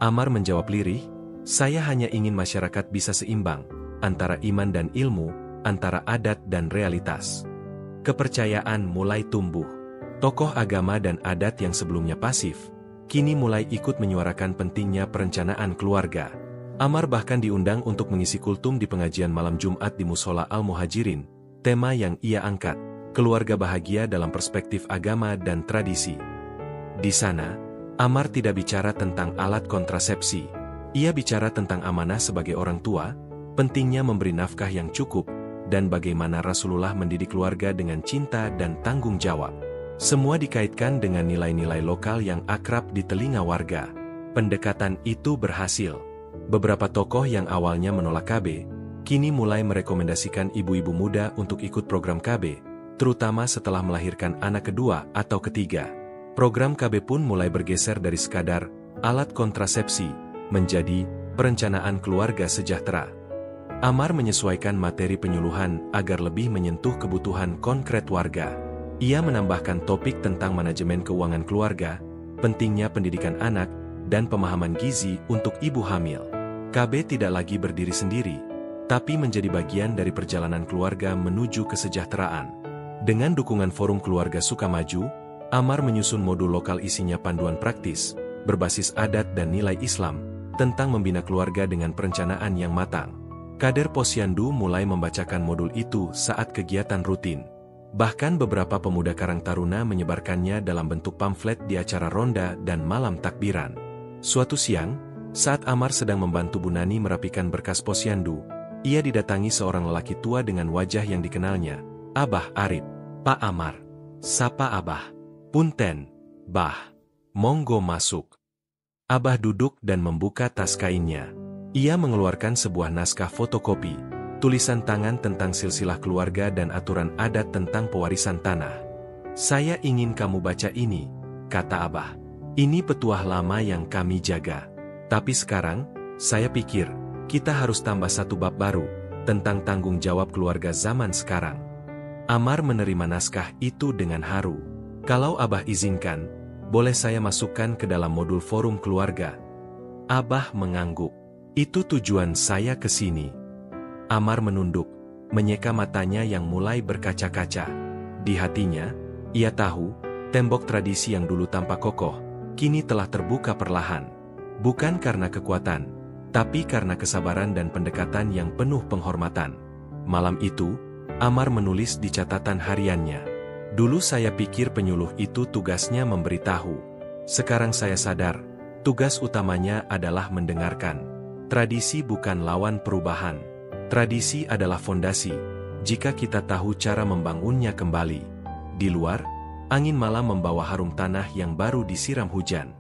Amar menjawab lirih, saya hanya ingin masyarakat bisa seimbang, antara iman dan ilmu, antara adat dan realitas. Kepercayaan mulai tumbuh. Tokoh agama dan adat yang sebelumnya pasif, kini mulai ikut menyuarakan pentingnya perencanaan keluarga. Amar bahkan diundang untuk mengisi kultum di pengajian malam Jumat di Musola Al-Muhajirin. Tema yang ia angkat, keluarga bahagia dalam perspektif agama dan tradisi. Di sana, Amar tidak bicara tentang alat kontrasepsi. Ia bicara tentang amanah sebagai orang tua, pentingnya memberi nafkah yang cukup, dan bagaimana Rasulullah mendidik keluarga dengan cinta dan tanggung jawab. Semua dikaitkan dengan nilai-nilai lokal yang akrab di telinga warga. Pendekatan itu berhasil. Beberapa tokoh yang awalnya menolak KB, kini mulai merekomendasikan ibu-ibu muda untuk ikut program KB, terutama setelah melahirkan anak kedua atau ketiga. Program KB pun mulai bergeser dari sekadar alat kontrasepsi, menjadi perencanaan keluarga sejahtera. Amar menyesuaikan materi penyuluhan agar lebih menyentuh kebutuhan konkret warga. Ia menambahkan topik tentang manajemen keuangan keluarga, pentingnya pendidikan anak, dan pemahaman gizi untuk ibu hamil. KB tidak lagi berdiri sendiri, tapi menjadi bagian dari perjalanan keluarga menuju kesejahteraan. Dengan dukungan Forum Keluarga Sukamaju, Amar menyusun modul lokal isinya panduan praktis, berbasis adat dan nilai Islam, tentang membina keluarga dengan perencanaan yang matang. Kader Posyandu mulai membacakan modul itu saat kegiatan rutin. Bahkan beberapa pemuda Karang Taruna menyebarkannya dalam bentuk pamflet di acara ronda dan malam takbiran. Suatu siang, saat Amar sedang membantu Bu Nani merapikan berkas Posyandu, ia didatangi seorang lelaki tua dengan wajah yang dikenalnya. "Abah Arip." "Pak Amar." "Sapa Abah?" "Punten, Bah. Monggo masuk." Abah duduk dan membuka tas kainnya. Ia mengeluarkan sebuah naskah fotokopi, tulisan tangan tentang silsilah keluarga dan aturan adat tentang pewarisan tanah. "Saya ingin kamu baca ini," kata Abah. "Ini petuah lama yang kami jaga. Tapi sekarang, saya pikir, kita harus tambah satu bab baru, tentang tanggung jawab keluarga zaman sekarang." Amar menerima naskah itu dengan haru. "Kalau Abah izinkan, boleh saya masukkan ke dalam modul forum keluarga?" Abah mengangguk. "Itu tujuan saya ke sini." Amar menunduk, menyeka matanya yang mulai berkaca-kaca. Di hatinya, ia tahu, tembok tradisi yang dulu tampak kokoh, kini telah terbuka perlahan. Bukan karena kekuatan, tapi karena kesabaran dan pendekatan yang penuh penghormatan. Malam itu, Amar menulis di catatan hariannya. "Dulu saya pikir penyuluh itu tugasnya memberitahu. Sekarang saya sadar, tugas utamanya adalah mendengarkan. Tradisi bukan lawan perubahan. Tradisi adalah fondasi, jika kita tahu cara membangunnya kembali." Di luar, angin malam membawa harum tanah yang baru disiram hujan.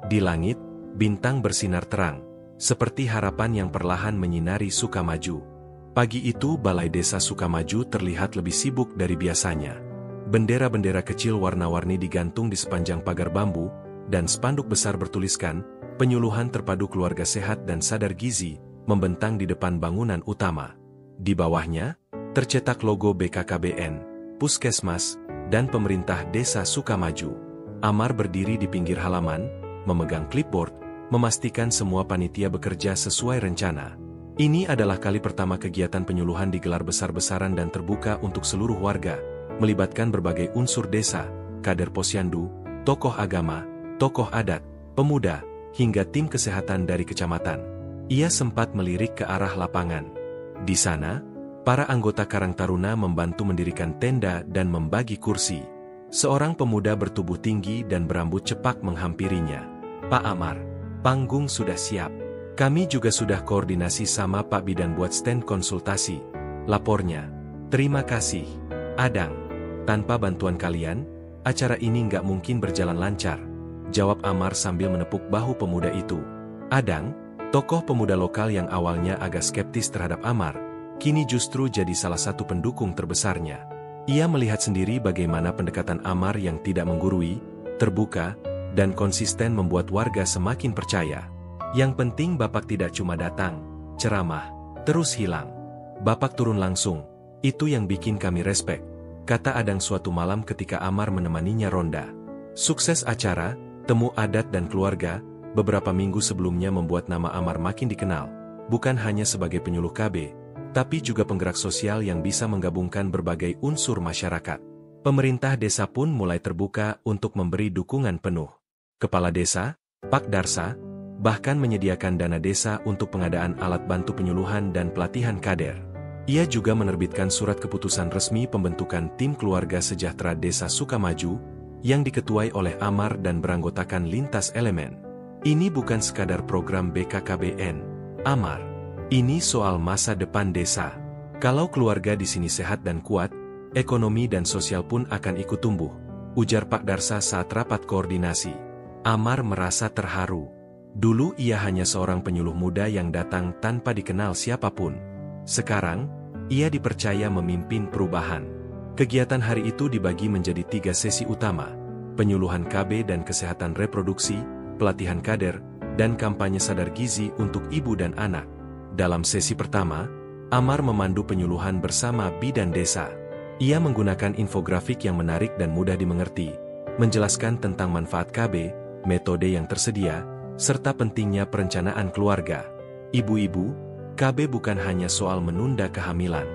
Di langit, bintang bersinar terang, seperti harapan yang perlahan menyinari Sukamaju. Pagi itu Balai Desa Sukamaju terlihat lebih sibuk dari biasanya. Bendera-bendera kecil warna-warni digantung di sepanjang pagar bambu, dan spanduk besar bertuliskan, "Penyuluhan Terpadu Keluarga Sehat dan Sadar Gizi," membentang di depan bangunan utama. Di bawahnya, tercetak logo BKKBN, Puskesmas, dan Pemerintah Desa Sukamaju. Amar berdiri di pinggir halaman, memegang clipboard, memastikan semua panitia bekerja sesuai rencana. Ini adalah kali pertama kegiatan penyuluhan digelar besar-besaran dan terbuka untuk seluruh warga, melibatkan berbagai unsur desa, kader Posyandu, tokoh agama, tokoh adat, pemuda, hingga tim kesehatan dari kecamatan. Ia sempat melirik ke arah lapangan. Di sana, para anggota Karang Taruna membantu mendirikan tenda dan membagi kursi. Seorang pemuda bertubuh tinggi dan berambut cepak menghampirinya. "Pak Amar, panggung sudah siap. Kami juga sudah koordinasi sama Pak Bidan buat stand konsultasi," lapornya. "Terima kasih, Adang. Tanpa bantuan kalian, acara ini nggak mungkin berjalan lancar," jawab Amar sambil menepuk bahu pemuda itu. Adang, tokoh pemuda lokal yang awalnya agak skeptis terhadap Amar, kini justru jadi salah satu pendukung terbesarnya. Ia melihat sendiri bagaimana pendekatan Amar yang tidak menggurui, terbuka, dan konsisten membuat warga semakin percaya. "Yang penting Bapak tidak cuma datang, ceramah, terus hilang. Bapak turun langsung, itu yang bikin kami respek," kata Adang suatu malam ketika Amar menemaninya ronda. Sukses acara, Temu Adat dan Keluarga, beberapa minggu sebelumnya membuat nama Amar makin dikenal, bukan hanya sebagai penyuluh KB, tapi juga penggerak sosial yang bisa menggabungkan berbagai unsur masyarakat. Pemerintah desa pun mulai terbuka untuk memberi dukungan penuh. Kepala desa, Pak Darsa, bahkan menyediakan dana desa untuk pengadaan alat bantu penyuluhan dan pelatihan kader. Ia juga menerbitkan surat keputusan resmi pembentukan Tim Keluarga Sejahtera Desa Sukamaju, yang diketuai oleh Amar dan beranggotakan lintas elemen. Ini bukan sekadar program BKKBN, Amar. Ini soal masa depan desa. Kalau keluarga di sini sehat dan kuat, ekonomi dan sosial pun akan ikut tumbuh, ujar Pak Darsa saat rapat koordinasi. Amar merasa terharu. Dulu ia hanya seorang penyuluh muda yang datang tanpa dikenal siapapun. Sekarang, ia dipercaya memimpin perubahan. Kegiatan hari itu dibagi menjadi 3 sesi utama: penyuluhan KB dan kesehatan reproduksi, pelatihan kader, dan kampanye sadar gizi untuk ibu dan anak. Dalam sesi pertama, Amar memandu penyuluhan bersama bidan desa. Ia menggunakan infografik yang menarik dan mudah dimengerti, menjelaskan tentang manfaat KB, metode yang tersedia, serta pentingnya perencanaan keluarga. "Ibu-ibu, KB bukan hanya soal menunda kehamilan.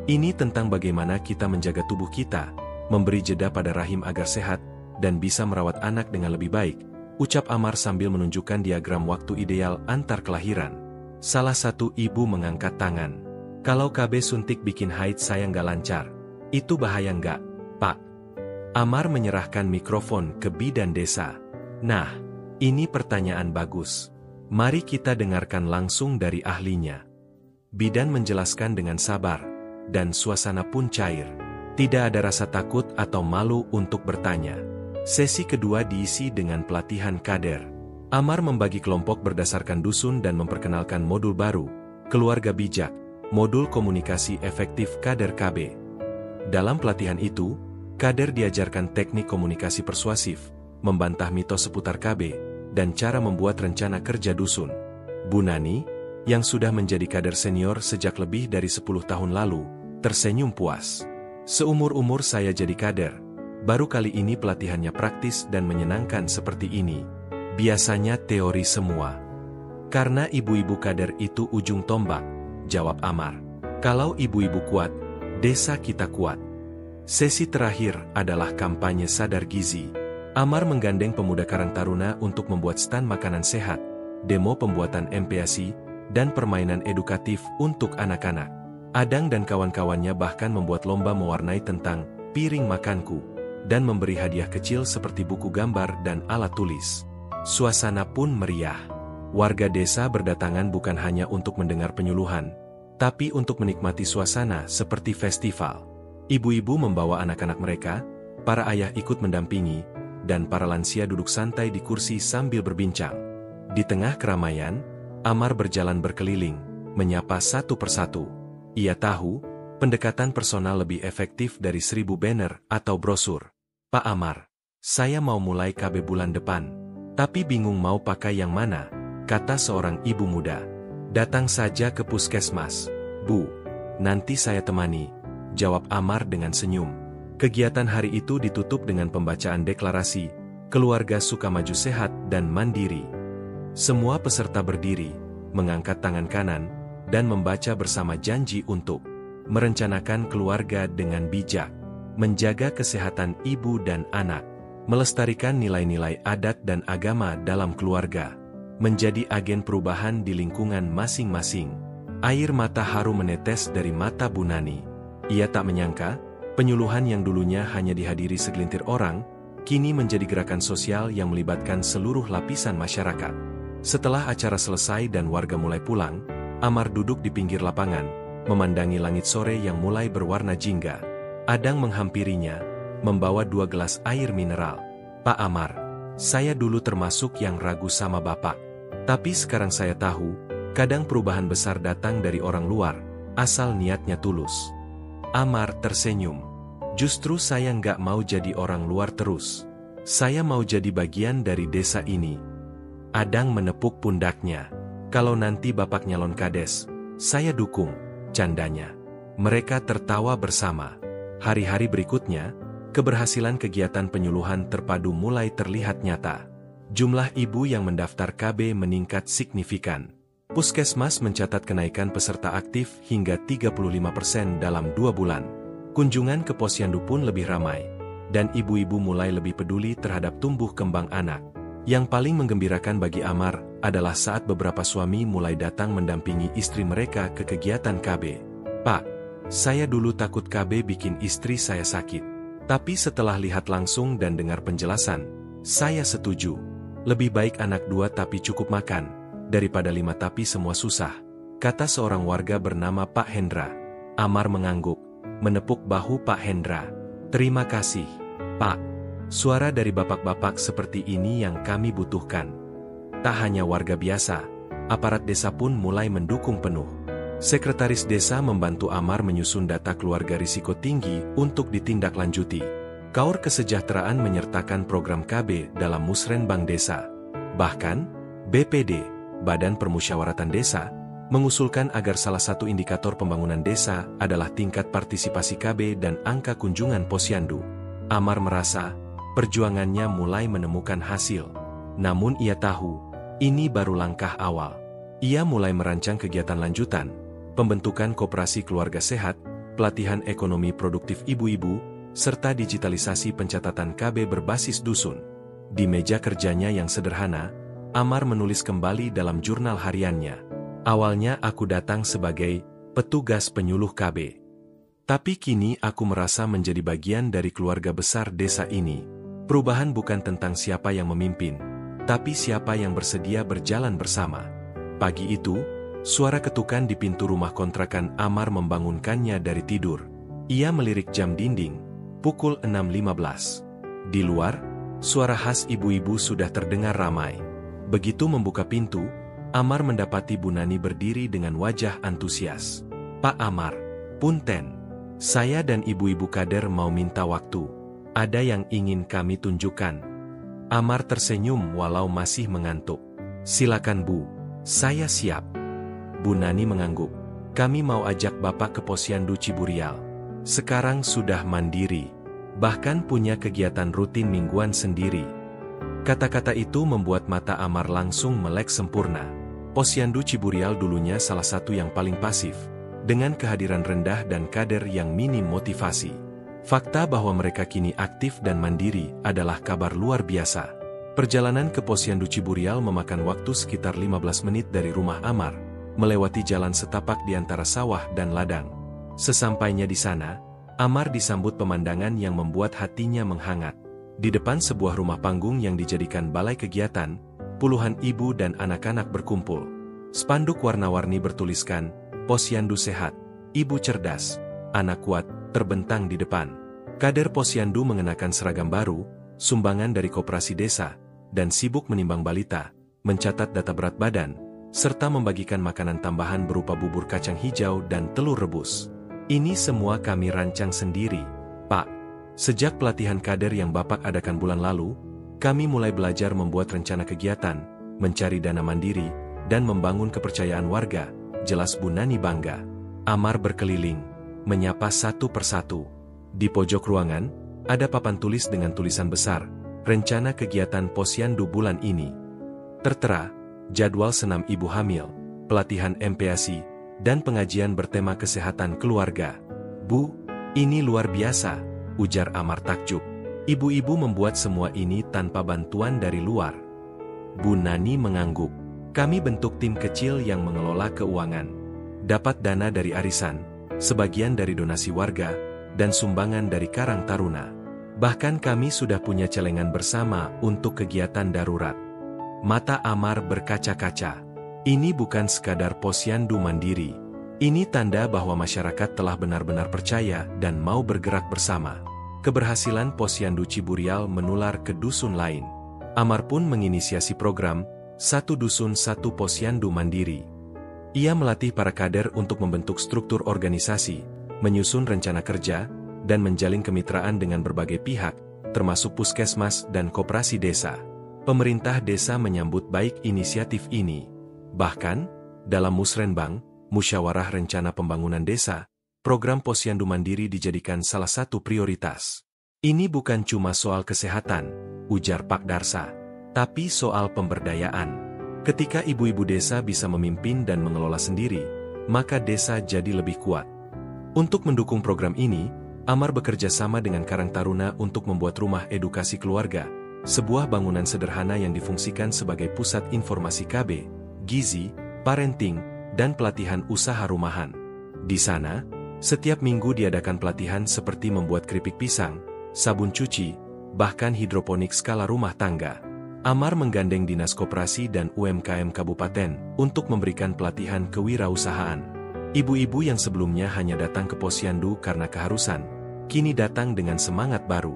Ini tentang bagaimana kita menjaga tubuh kita, memberi jeda pada rahim agar sehat, dan bisa merawat anak dengan lebih baik," ucap Amar sambil menunjukkan diagram waktu ideal antar kelahiran. Salah satu ibu mengangkat tangan. Kalau KB suntik bikin haid saya nggak lancar. Itu bahaya nggak, Pak? Amar menyerahkan mikrofon ke bidan desa. Nah, ini pertanyaan bagus. Mari kita dengarkan langsung dari ahlinya. Bidan menjelaskan dengan sabar, dan suasana pun cair. Tidak ada rasa takut atau malu untuk bertanya. Sesi kedua diisi dengan pelatihan kader. Amar membagi kelompok berdasarkan dusun dan memperkenalkan modul baru, keluarga bijak, modul komunikasi efektif kader KB. Dalam pelatihan itu, kader diajarkan teknik komunikasi persuasif, membantah mitos seputar KB, dan cara membuat rencana kerja dusun. Bu Nani, yang sudah menjadi kader senior sejak lebih dari 10 tahun lalu, tersenyum puas. Seumur-umur saya jadi kader, baru kali ini pelatihannya praktis dan menyenangkan seperti ini. Biasanya teori semua. Karena ibu-ibu kader itu ujung tombak, jawab Amar. Kalau ibu-ibu kuat, desa kita kuat. Sesi terakhir adalah kampanye sadar gizi. Amar menggandeng pemuda Karang Taruna untuk membuat stand makanan sehat, demo pembuatan MPASI, dan permainan edukatif untuk anak-anak. Adang dan kawan-kawannya bahkan membuat lomba mewarnai tentang piring makanku, dan memberi hadiah kecil seperti buku gambar dan alat tulis. Suasana pun meriah. Warga desa berdatangan bukan hanya untuk mendengar penyuluhan, tapi untuk menikmati suasana seperti festival. Ibu-ibu membawa anak-anak mereka, para ayah ikut mendampingi, dan para lansia duduk santai di kursi sambil berbincang. Di tengah keramaian, Amar berjalan berkeliling, menyapa satu persatu. Ia tahu, pendekatan personal lebih efektif dari 1000 banner atau brosur. Pak Amar, saya mau mulai KB bulan depan, tapi bingung mau pakai yang mana, kata seorang ibu muda. Datang saja ke puskesmas, Bu. Nanti saya temani, jawab Amar dengan senyum. Kegiatan hari itu ditutup dengan pembacaan deklarasi, keluarga Sukamaju sehat dan mandiri. Semua peserta berdiri, mengangkat tangan kanan, dan membaca bersama janji untuk merencanakan keluarga dengan bijak, menjaga kesehatan ibu dan anak, melestarikan nilai-nilai adat dan agama dalam keluarga, menjadi agen perubahan di lingkungan masing-masing. Air mata haru menetes dari mata Bu Nani. Ia tak menyangka, penyuluhan yang dulunya hanya dihadiri segelintir orang, kini menjadi gerakan sosial yang melibatkan seluruh lapisan masyarakat. Setelah acara selesai dan warga mulai pulang, Amar duduk di pinggir lapangan, memandangi langit sore yang mulai berwarna jingga. Adang menghampirinya, membawa 2 gelas air mineral. Pak Amar, saya dulu termasuk yang ragu sama Bapak. Tapi sekarang saya tahu, kadang perubahan besar datang dari orang luar, asal niatnya tulus. Amar tersenyum. Justru saya nggak mau jadi orang luar terus. Saya mau jadi bagian dari desa ini. Adang menepuk pundaknya. Kalau nanti Bapak nyalon kades, saya dukung, candanya. Mereka tertawa bersama. Hari-hari berikutnya, keberhasilan kegiatan penyuluhan terpadu mulai terlihat nyata. Jumlah ibu yang mendaftar KB meningkat signifikan. Puskesmas mencatat kenaikan peserta aktif hingga 35% dalam 2 bulan. Kunjungan ke posyandu pun lebih ramai, dan ibu-ibu mulai lebih peduli terhadap tumbuh kembang anak. Yang paling menggembirakan bagi Amar adalah saat beberapa suami mulai datang mendampingi istri mereka ke kegiatan KB. Pak, saya dulu takut KB bikin istri saya sakit. Tapi setelah lihat langsung dan dengar penjelasan, saya setuju. Lebih baik anak 2 tapi cukup makan, daripada 5 tapi semua susah, kata seorang warga bernama Pak Hendra. Amar mengangguk, menepuk bahu Pak Hendra. Terima kasih, Pak. Suara dari bapak-bapak seperti ini yang kami butuhkan. Tak hanya warga biasa, aparat desa pun mulai mendukung penuh. Sekretaris desa membantu Amar menyusun data keluarga risiko tinggi untuk ditindaklanjuti. Kaur Kesejahteraan menyertakan program KB dalam musrenbang desa. Bahkan, BPD, Badan Permusyawaratan Desa, mengusulkan agar salah satu indikator pembangunan desa adalah tingkat partisipasi KB dan angka kunjungan posyandu. Amar merasa, perjuangannya mulai menemukan hasil. Namun ia tahu, ini baru langkah awal. Ia mulai merancang kegiatan lanjutan, pembentukan koperasi keluarga sehat, pelatihan ekonomi produktif ibu-ibu, serta digitalisasi pencatatan KB berbasis dusun. Di meja kerjanya yang sederhana, Amar menulis kembali dalam jurnal hariannya. Awalnya aku datang sebagai petugas penyuluh KB. Tapi kini aku merasa menjadi bagian dari keluarga besar desa ini. Perubahan bukan tentang siapa yang memimpin, tapi siapa yang bersedia berjalan bersama. Pagi itu, suara ketukan di pintu rumah kontrakan Amar membangunkannya dari tidur. Ia melirik jam dinding, pukul 6.15. Di luar, suara khas ibu-ibu sudah terdengar ramai. Begitu membuka pintu, Amar mendapati Bu Nani berdiri dengan wajah antusias. "Pak Amar, punten. Saya dan ibu-ibu kader mau minta waktu. Ada yang ingin kami tunjukkan." Amar tersenyum walau masih mengantuk. "Silakan Bu, saya siap." Bu Nani mengangguk. "Kami mau ajak Bapak ke Posyandu Ciburial. Sekarang sudah mandiri, bahkan punya kegiatan rutin mingguan sendiri." Kata-kata itu membuat mata Amar langsung melek sempurna. Posyandu Ciburial dulunya salah satu yang paling pasif, dengan kehadiran rendah dan kader yang minim motivasi. Fakta bahwa mereka kini aktif dan mandiri adalah kabar luar biasa. Perjalanan ke Posyandu Ciburial memakan waktu sekitar 15 menit dari rumah Amar, melewati jalan setapak di antara sawah dan ladang. Sesampainya di sana, Amar disambut pemandangan yang membuat hatinya menghangat. Di depan sebuah rumah panggung yang dijadikan balai kegiatan, puluhan ibu dan anak-anak berkumpul. Spanduk warna-warni bertuliskan, "Posyandu sehat, ibu cerdas, anak kuat," terbentang di depan. Kader Posyandu mengenakan seragam baru, sumbangan dari koperasi desa, dan sibuk menimbang balita, mencatat data berat badan, serta membagikan makanan tambahan berupa bubur kacang hijau dan telur rebus. "Ini semua kami rancang sendiri, Pak. Sejak pelatihan kader yang Bapak adakan bulan lalu, kami mulai belajar membuat rencana kegiatan, mencari dana mandiri, dan membangun kepercayaan warga," jelas Bu Nani bangga. Amar berkeliling, menyapa satu persatu. Di pojok ruangan, ada papan tulis dengan tulisan besar, "Rencana kegiatan Posyandu bulan ini." Tertera, jadwal senam ibu hamil, pelatihan MPASI, dan pengajian bertema kesehatan keluarga. "Bu, ini luar biasa," ujar Amar takjub. "Ibu-ibu membuat semua ini tanpa bantuan dari luar." Bu Nani mengangguk. "Kami bentuk tim kecil yang mengelola keuangan. Dapat dana dari arisan, sebagian dari donasi warga, dan sumbangan dari Karang Taruna. Bahkan kami sudah punya celengan bersama untuk kegiatan darurat." Mata Amar berkaca-kaca. Ini bukan sekadar posyandu mandiri. Ini tanda bahwa masyarakat telah benar-benar percaya dan mau bergerak bersama. Keberhasilan Posyandu Ciburial menular ke dusun lain. Amar pun menginisiasi program Satu Dusun Satu Posyandu Mandiri. Ia melatih para kader untuk membentuk struktur organisasi, menyusun rencana kerja, dan menjalin kemitraan dengan berbagai pihak, termasuk puskesmas dan koperasi desa. Pemerintah desa menyambut baik inisiatif ini. Bahkan, dalam Musrenbang, Musyawarah Rencana Pembangunan Desa, program Posyandu Mandiri dijadikan salah satu prioritas. "Ini bukan cuma soal kesehatan," ujar Pak Darsa, "tapi soal pemberdayaan. Ketika ibu-ibu desa bisa memimpin dan mengelola sendiri, maka desa jadi lebih kuat." Untuk mendukung program ini, Amar bekerja sama dengan Karang Taruna untuk membuat rumah edukasi keluarga, sebuah bangunan sederhana yang difungsikan sebagai pusat informasi KB, gizi, parenting, dan pelatihan usaha rumahan. Di sana, setiap minggu diadakan pelatihan seperti membuat keripik pisang, sabun cuci, bahkan hidroponik skala rumah tangga. Amar menggandeng Dinas Koperasi dan UMKM Kabupaten untuk memberikan pelatihan kewirausahaan. Ibu-ibu yang sebelumnya hanya datang ke Posyandu karena keharusan, kini datang dengan semangat baru.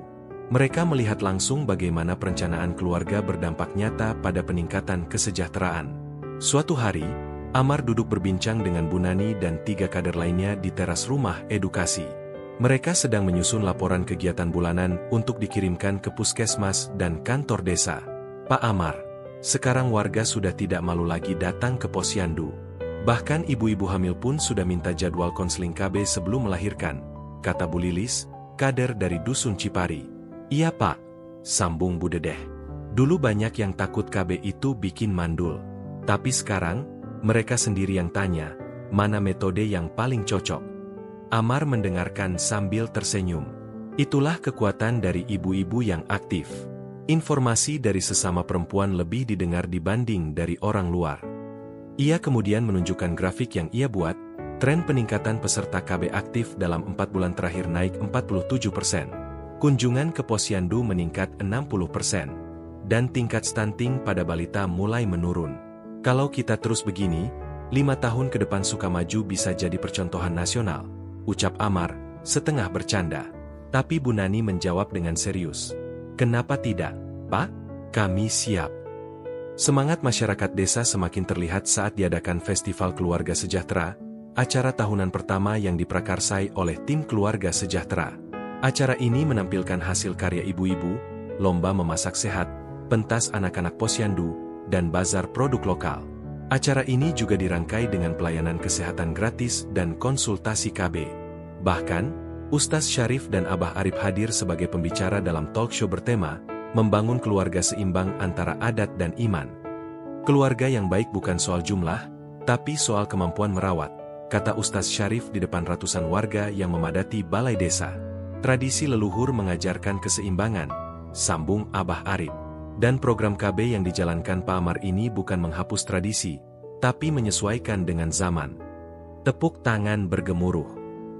Mereka melihat langsung bagaimana perencanaan keluarga berdampak nyata pada peningkatan kesejahteraan. Suatu hari, Amar duduk berbincang dengan Bu Nani dan 3 kader lainnya di teras rumah edukasi. Mereka sedang menyusun laporan kegiatan bulanan untuk dikirimkan ke puskesmas dan kantor desa. "Pak Amar, sekarang warga sudah tidak malu lagi datang ke Posyandu. Bahkan ibu-ibu hamil pun sudah minta jadwal konseling KB sebelum melahirkan," kata Bu Lilis, kader dari Dusun Cipari. "Iya Pak," sambung Bu Dedeh. "Dulu banyak yang takut KB itu bikin mandul. Tapi sekarang, mereka sendiri yang tanya, mana metode yang paling cocok." Amar mendengarkan sambil tersenyum. Itulah kekuatan dari ibu-ibu yang aktif. Informasi dari sesama perempuan lebih didengar dibanding dari orang luar. Ia kemudian menunjukkan grafik yang ia buat, Tren peningkatan peserta KB aktif dalam 4 bulan terakhir naik 47%. Kunjungan ke posyandu meningkat 60%. Dan tingkat stunting pada balita mulai menurun. Kalau kita terus begini, 5 tahun ke depan Sukamaju bisa jadi percontohan nasional, ucap Amar, setengah bercanda. Tapi Bu Nani menjawab dengan serius. Kenapa tidak, Pak? Kami siap. Semangat masyarakat desa semakin terlihat saat diadakan Festival Keluarga Sejahtera, acara tahunan pertama yang diprakarsai oleh tim Keluarga Sejahtera. Acara ini menampilkan hasil karya ibu-ibu, lomba memasak sehat, pentas anak-anak posyandu, dan bazar produk lokal. Acara ini juga dirangkai dengan pelayanan kesehatan gratis dan konsultasi KB. Bahkan, Ustaz Syarif dan Abah Arif hadir sebagai pembicara dalam talk show bertema, membangun keluarga seimbang antara adat dan iman. Keluarga yang baik bukan soal jumlah, tapi soal kemampuan merawat, kata Ustaz Syarif di depan ratusan warga yang memadati balai desa. Tradisi leluhur mengajarkan keseimbangan, sambung Abah Arif. Dan program KB yang dijalankan Pak Amar ini bukan menghapus tradisi, tapi menyesuaikan dengan zaman. Tepuk tangan bergemuruh.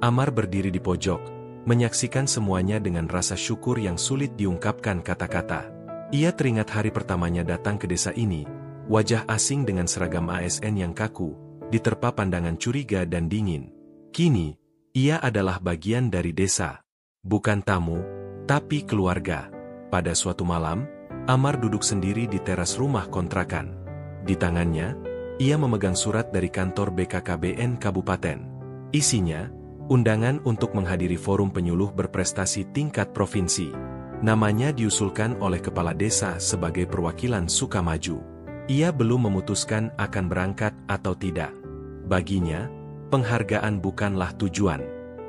Amar berdiri di pojok, menyaksikan semuanya dengan rasa syukur yang sulit diungkapkan kata-kata. Ia teringat hari pertamanya datang ke desa ini, wajah asing dengan seragam ASN yang kaku, diterpa pandangan curiga dan dingin. Kini, ia adalah bagian dari desa. Bukan tamu, tapi keluarga. Pada suatu malam, Amar duduk sendiri di teras rumah kontrakan. Di tangannya, ia memegang surat dari kantor BKKBN Kabupaten. Isinya, undangan untuk menghadiri forum penyuluh berprestasi tingkat provinsi. Namanya diusulkan oleh kepala desa sebagai perwakilan Sukamaju. Ia belum memutuskan akan berangkat atau tidak. Baginya, penghargaan bukanlah tujuan.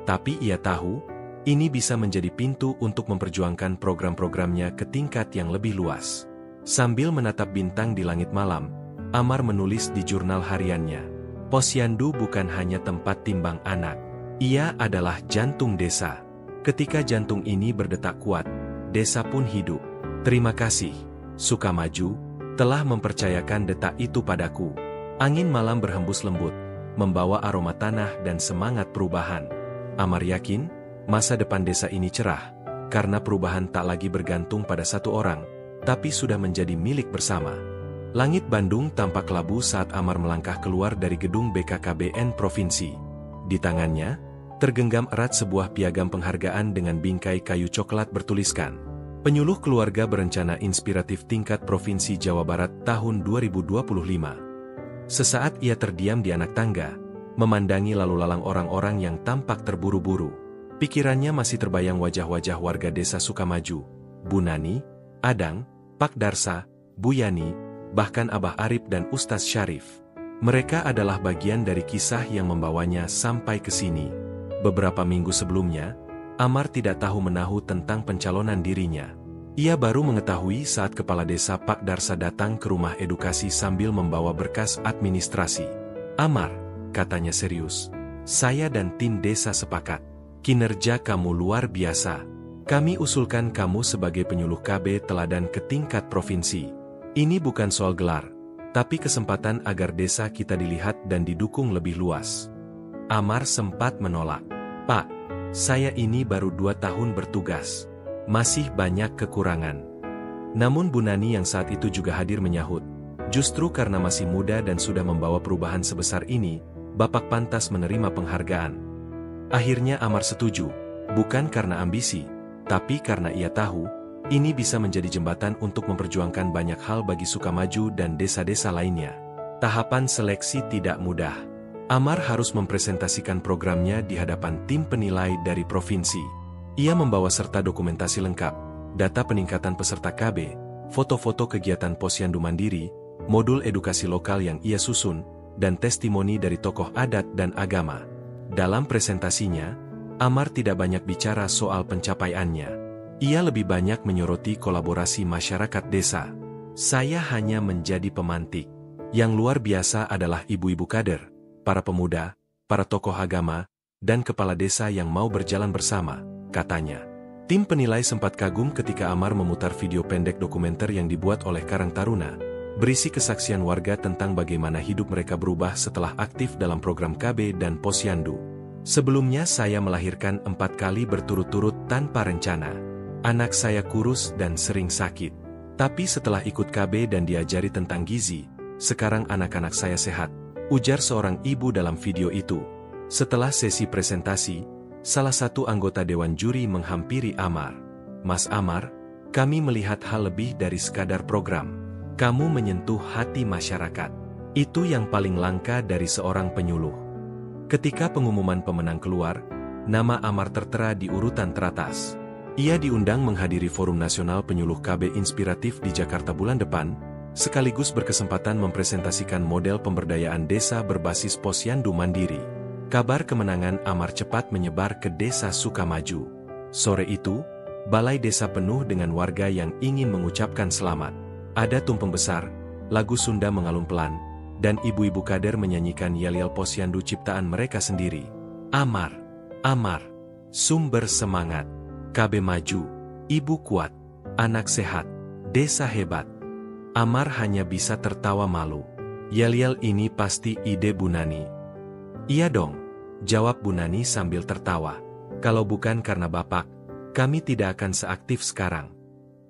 Tapi ia tahu, ini bisa menjadi pintu untuk memperjuangkan program-programnya ke tingkat yang lebih luas. Sambil menatap bintang di langit malam, Amar menulis di jurnal hariannya. Posyandu bukan hanya tempat timbang anak. Ia adalah jantung desa. Ketika jantung ini berdetak kuat, desa pun hidup. Terima kasih, Sukamaju, telah mempercayakan detak itu padaku. Angin malam berhembus lembut, membawa aroma tanah dan semangat perubahan. Amar yakin, masa depan desa ini cerah, karena perubahan tak lagi bergantung pada satu orang, tapi sudah menjadi milik bersama. Langit Bandung tampak labu saat Amar melangkah keluar dari gedung BKKBN Provinsi. Di tangannya, tergenggam erat sebuah piagam penghargaan dengan bingkai kayu coklat bertuliskan, Penyuluh Keluarga Berencana Inspiratif Tingkat Provinsi Jawa Barat tahun 2025. Sesaat ia terdiam di anak tangga, memandangi lalu lalang orang-orang yang tampak terburu-buru. Pikirannya masih terbayang wajah-wajah warga desa Sukamaju, Bu Nani, Adang, Pak Darsa, Bu Yani, bahkan Abah Arif dan Ustaz Syarif. Mereka adalah bagian dari kisah yang membawanya sampai ke sini. Beberapa minggu sebelumnya, Amar tidak tahu menahu tentang pencalonan dirinya. Ia baru mengetahui saat Kepala Desa Pak Darsa datang ke rumah edukasi sambil membawa berkas administrasi. Amar, katanya serius, saya dan tim desa sepakat. Kinerja kamu luar biasa. Kami usulkan kamu sebagai penyuluh KB teladan ke tingkat provinsi. Ini bukan soal gelar, tapi kesempatan agar desa kita dilihat dan didukung lebih luas. Amar sempat menolak. Pak, saya ini baru 2 tahun bertugas. Masih banyak kekurangan. Namun Bu Nani yang saat itu juga hadir menyahut. Justru karena masih muda dan sudah membawa perubahan sebesar ini, Bapak pantas menerima penghargaan. Akhirnya Amar setuju, bukan karena ambisi, tapi karena ia tahu, ini bisa menjadi jembatan untuk memperjuangkan banyak hal bagi Sukamaju dan desa-desa lainnya. Tahapan seleksi tidak mudah. Amar harus mempresentasikan programnya di hadapan tim penilai dari provinsi. Ia membawa serta dokumentasi lengkap, data peningkatan peserta KB, foto-foto kegiatan posyandu mandiri, modul edukasi lokal yang ia susun, dan testimoni dari tokoh adat dan agama. Dalam presentasinya, Amar tidak banyak bicara soal pencapaiannya. Ia lebih banyak menyoroti kolaborasi masyarakat desa. Saya hanya menjadi pemantik. Yang luar biasa adalah ibu-ibu kader, para pemuda, para tokoh agama, dan kepala desa yang mau berjalan bersama, katanya. Tim penilai sempat kagum ketika Amar memutar video pendek dokumenter yang dibuat oleh Karang Taruna, berisi kesaksian warga tentang bagaimana hidup mereka berubah setelah aktif dalam program KB dan Posyandu. Sebelumnya saya melahirkan 4 kali berturut-turut tanpa rencana. Anak saya kurus dan sering sakit. Tapi setelah ikut KB dan diajari tentang gizi, sekarang anak-anak saya sehat, ujar seorang ibu dalam video itu. Setelah sesi presentasi, salah satu anggota dewan juri menghampiri Amar. Mas Amar, kami melihat hal lebih dari sekadar program. Kamu menyentuh hati masyarakat. Itu yang paling langka dari seorang penyuluh. Ketika pengumuman pemenang keluar, nama Amar tertera di urutan teratas. Ia diundang menghadiri Forum Nasional Penyuluh KB Inspiratif di Jakarta bulan depan, sekaligus berkesempatan mempresentasikan model pemberdayaan desa berbasis Posyandu Mandiri. Kabar kemenangan Amar cepat menyebar ke Desa Sukamaju. Sore itu, balai desa penuh dengan warga yang ingin mengucapkan selamat. Ada tumpeng besar, lagu Sunda mengalun pelan, dan ibu-ibu kader menyanyikan yel-yel Posyandu ciptaan mereka sendiri. Amar, Amar, sumber semangat, KB maju, ibu kuat, anak sehat, desa hebat. Amar hanya bisa tertawa malu. Yel-yel ini pasti ide Bu Nani. Iya dong, jawab Bu Nani sambil tertawa. Kalau bukan karena Bapak, kami tidak akan seaktif sekarang.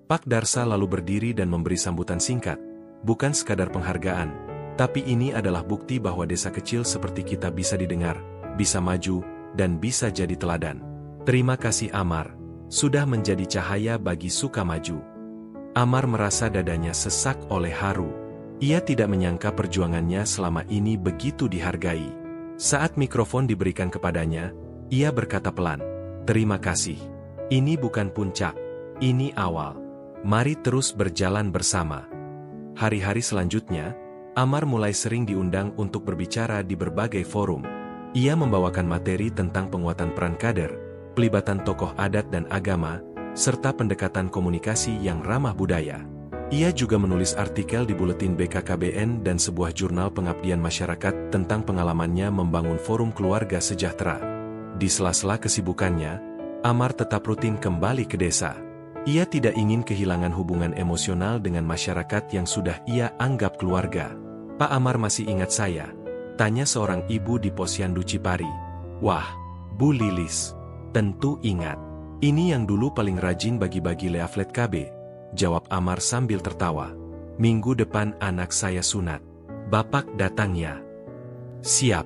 Pak Darsa lalu berdiri dan memberi sambutan singkat. Bukan sekadar penghargaan, tapi ini adalah bukti bahwa desa kecil seperti kita bisa didengar, bisa maju, dan bisa jadi teladan. Terima kasih Amar, sudah menjadi cahaya bagi Sukamaju. Amar merasa dadanya sesak oleh haru. Ia tidak menyangka perjuangannya selama ini begitu dihargai. Saat mikrofon diberikan kepadanya, ia berkata pelan, "Terima kasih. Ini bukan puncak, ini awal. Mari terus berjalan bersama." Hari-hari selanjutnya, Amar mulai sering diundang untuk berbicara di berbagai forum. Ia membawakan materi tentang penguatan peran kader, pelibatan tokoh adat dan agama, serta pendekatan komunikasi yang ramah budaya. Ia juga menulis artikel di Buletin BKKBN dan sebuah jurnal pengabdian masyarakat tentang pengalamannya membangun forum keluarga sejahtera. Di sela-sela kesibukannya, Amar tetap rutin kembali ke desa. Ia tidak ingin kehilangan hubungan emosional dengan masyarakat yang sudah ia anggap keluarga. "Pak Amar masih ingat saya?" tanya seorang ibu di Posyandu Cipari. "Wah, Bu Lilis, tentu ingat. Ini yang dulu paling rajin bagi-bagi leaflet KB," jawab Amar sambil tertawa. "Minggu depan anak saya sunat. Bapak datang ya?" "Siap,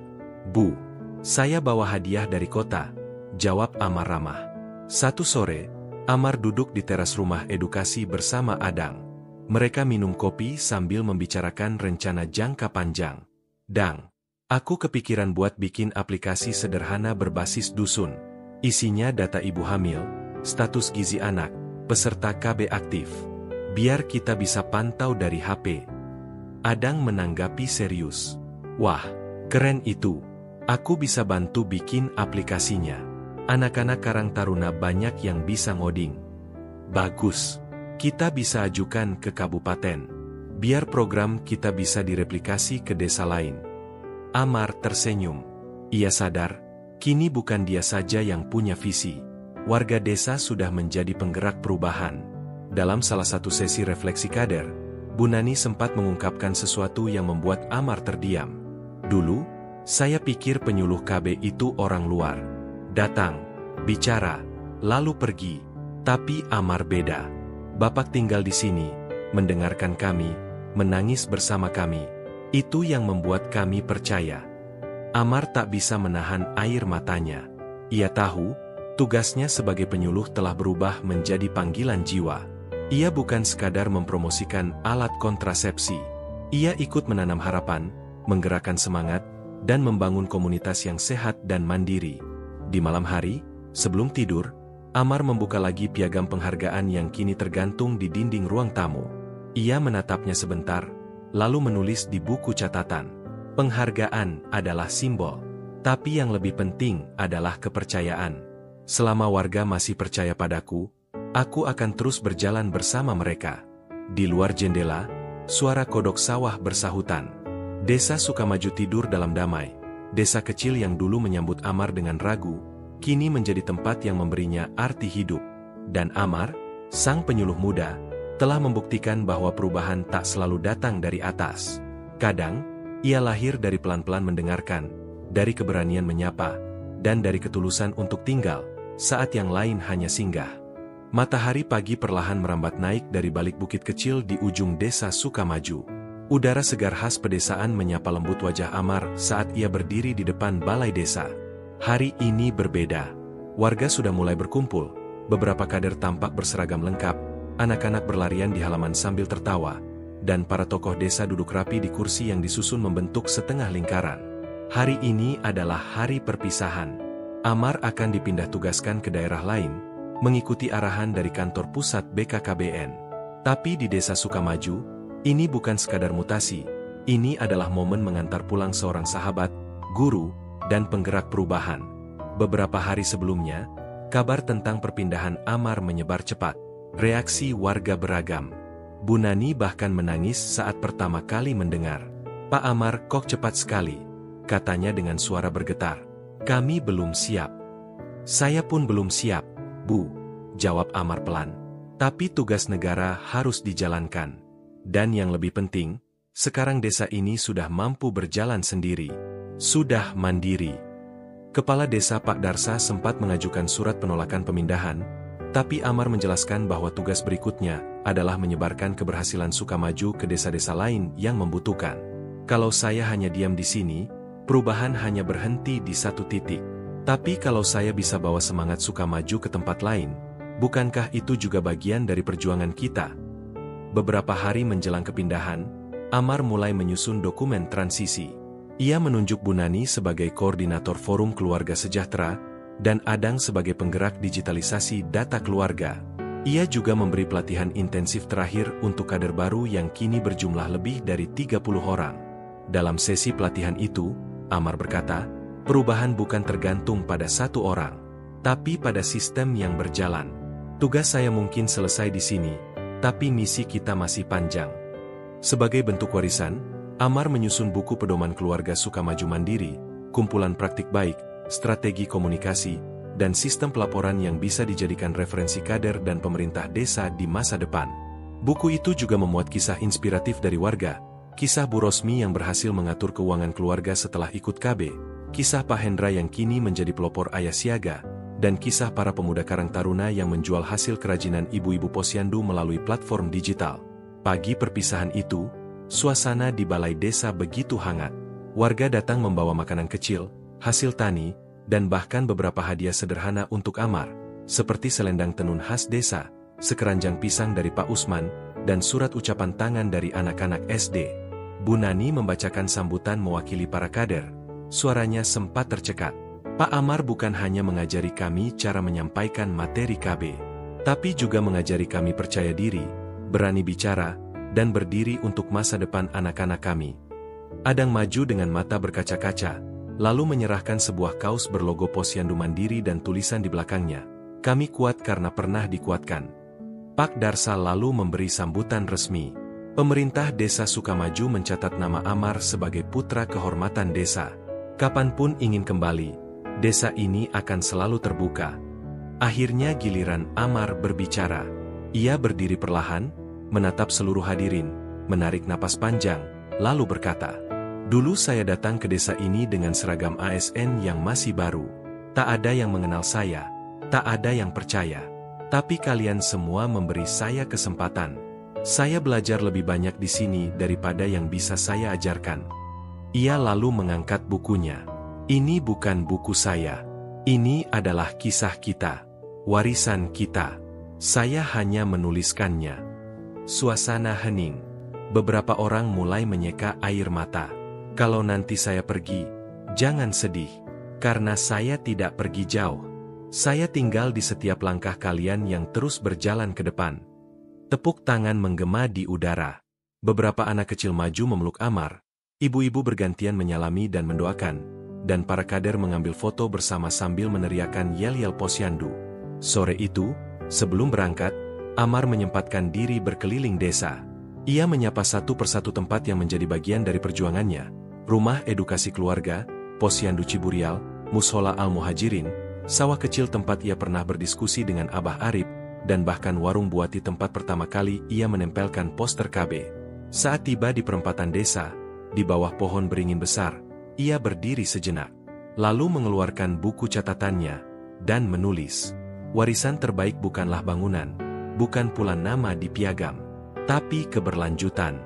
Bu. Saya bawa hadiah dari kota," jawab Amar ramah. Satu sore, Amar duduk di teras rumah edukasi bersama Adang. Mereka minum kopi sambil membicarakan rencana jangka panjang. "Dang, aku kepikiran buat bikin aplikasi sederhana berbasis dusun. Isinya data ibu hamil, status gizi anak, peserta KB aktif. Biar kita bisa pantau dari HP." Adang menanggapi serius. "Wah, keren itu. Aku bisa bantu bikin aplikasinya. Anak-anak Karang Taruna banyak yang bisa ngoding." "Bagus. Kita bisa ajukan ke kabupaten. Biar program kita bisa direplikasi ke desa lain." Amar tersenyum. Ia sadar, kini bukan dia saja yang punya visi. Warga desa sudah menjadi penggerak perubahan. Dalam salah satu sesi refleksi kader, Bu Nani sempat mengungkapkan sesuatu yang membuat Amar terdiam. "Dulu, saya pikir penyuluh KB itu orang luar. Datang, bicara, lalu pergi. Tapi Amar beda. Bapak tinggal di sini, mendengarkan kami, menangis bersama kami. Itu yang membuat kami percaya." Amar tak bisa menahan air matanya. Ia tahu, tugasnya sebagai penyuluh telah berubah menjadi panggilan jiwa. Ia bukan sekadar mempromosikan alat kontrasepsi. Ia ikut menanam harapan, menggerakkan semangat, dan membangun komunitas yang sehat dan mandiri. Di malam hari, sebelum tidur, Amar membuka lagi piagam penghargaan yang kini tergantung di dinding ruang tamu. Ia menatapnya sebentar, lalu menulis di buku catatan. "Penghargaan adalah simbol, tapi yang lebih penting adalah kepercayaan. Selama warga masih percaya padaku, aku akan terus berjalan bersama mereka." Di luar jendela, suara kodok sawah bersahutan. Desa Sukamaju tidur dalam damai. Desa kecil yang dulu menyambut Amar dengan ragu, kini menjadi tempat yang memberinya arti hidup. Dan Amar, sang penyuluh muda, telah membuktikan bahwa perubahan tak selalu datang dari atas. Kadang, ia lahir dari pelan-pelan mendengarkan, dari keberanian menyapa, dan dari ketulusan untuk tinggal, saat yang lain hanya singgah. Matahari pagi perlahan merambat naik dari balik bukit kecil di ujung desa Sukamaju. Udara segar khas pedesaan menyapa lembut wajah Amar saat ia berdiri di depan balai desa. Hari ini berbeda. Warga sudah mulai berkumpul, beberapa kader tampak berseragam lengkap, anak-anak berlarian di halaman sambil tertawa, dan para tokoh desa duduk rapi di kursi yang disusun membentuk setengah lingkaran. Hari ini adalah hari perpisahan. Amar akan dipindah tugaskan ke daerah lain, mengikuti arahan dari kantor pusat BKKBN. Tapi di desa Sukamaju, ini bukan sekadar mutasi, ini adalah momen mengantar pulang seorang sahabat, guru, dan penggerak perubahan. Beberapa hari sebelumnya, kabar tentang perpindahan Amar menyebar cepat. Reaksi warga beragam. Bu Nani bahkan menangis saat pertama kali mendengar. "Pak Amar, kok cepat sekali," katanya dengan suara bergetar. "Kami belum siap." "Saya pun belum siap, Bu," jawab Amar pelan. "Tapi tugas negara harus dijalankan. Dan yang lebih penting, sekarang desa ini sudah mampu berjalan sendiri. Sudah mandiri." Kepala desa Pak Darsa sempat mengajukan surat penolakan pemindahan, tapi Amar menjelaskan bahwa tugas berikutnya adalah menyebarkan keberhasilan Sukamaju ke desa-desa lain yang membutuhkan. "Kalau saya hanya diam di sini, perubahan hanya berhenti di satu titik. Tapi kalau saya bisa bawa semangat Sukamaju ke tempat lain, bukankah itu juga bagian dari perjuangan kita?" Beberapa hari menjelang kepindahan, Amar mulai menyusun dokumen transisi. Ia menunjuk Bu Nani sebagai koordinator Forum Keluarga Sejahtera, dan Adang sebagai penggerak digitalisasi data keluarga. Ia juga memberi pelatihan intensif terakhir untuk kader baru yang kini berjumlah lebih dari 30 orang. Dalam sesi pelatihan itu, Amar berkata, "Perubahan bukan tergantung pada satu orang, tapi pada sistem yang berjalan. Tugas saya mungkin selesai di sini, tapi misi kita masih panjang." Sebagai bentuk warisan, Amar menyusun buku pedoman keluarga Sukamaju Mandiri, kumpulan praktik baik, strategi komunikasi, dan sistem pelaporan yang bisa dijadikan referensi kader dan pemerintah desa di masa depan. Buku itu juga memuat kisah inspiratif dari warga, kisah Bu Rosmi yang berhasil mengatur keuangan keluarga setelah ikut KB, kisah Pak Hendra yang kini menjadi pelopor ayah siaga, dan kisah para pemuda Karang Taruna yang menjual hasil kerajinan ibu-ibu posyandu melalui platform digital. Pagi perpisahan itu, suasana di balai desa begitu hangat. Warga datang membawa makanan kecil, hasil tani, dan bahkan beberapa hadiah sederhana untuk Amar, seperti selendang tenun khas desa, sekeranjang pisang dari Pak Usman, dan surat ucapan tangan dari anak-anak SD. Bu Nani membacakan sambutan mewakili para kader. Suaranya sempat tercekat. "Pak Amar bukan hanya mengajari kami cara menyampaikan materi KB, tapi juga mengajari kami percaya diri, berani bicara, dan berdiri untuk masa depan anak-anak kami." Adang maju dengan mata berkaca-kaca, lalu menyerahkan sebuah kaos berlogo Posyandu Mandiri dan tulisan di belakangnya, "Kami kuat karena pernah dikuatkan." Pak Darsa lalu memberi sambutan resmi. Pemerintah desa Sukamaju mencatat nama Amar sebagai putra kehormatan desa. Kapanpun ingin kembali, desa ini akan selalu terbuka. Akhirnya giliran Amar berbicara. Ia berdiri perlahan, menatap seluruh hadirin, menarik napas panjang, lalu berkata, "Dulu saya datang ke desa ini dengan seragam ASN yang masih baru. Tak ada yang mengenal saya, tak ada yang percaya. Tapi kalian semua memberi saya kesempatan. Saya belajar lebih banyak di sini daripada yang bisa saya ajarkan." Ia lalu mengangkat bukunya. "Ini bukan buku saya. Ini adalah kisah kita, warisan kita. Saya hanya menuliskannya." Suasana hening. Beberapa orang mulai menyeka air mata. "Kalau nanti saya pergi, jangan sedih. Karena saya tidak pergi jauh. Saya tinggal di setiap langkah kalian yang terus berjalan ke depan." Tepuk tangan menggema di udara. Beberapa anak kecil maju memeluk Amar. Ibu-ibu bergantian menyalami dan mendoakan, dan para kader mengambil foto bersama sambil meneriakkan yel-yel posyandu. Sore itu, sebelum berangkat, Amar menyempatkan diri berkeliling desa. Ia menyapa satu persatu tempat yang menjadi bagian dari perjuangannya. Rumah edukasi keluarga, Posyandu Ciburial, Mushola Al-Muhajirin, sawah kecil tempat ia pernah berdiskusi dengan Abah Arif, dan bahkan warung buati tempat pertama kali ia menempelkan poster KB. Saat tiba di perempatan desa, di bawah pohon beringin besar, ia berdiri sejenak. Lalu mengeluarkan buku catatannya, dan menulis, "Warisan terbaik bukanlah bangunan, bukan pula nama di piagam, tapi keberlanjutan."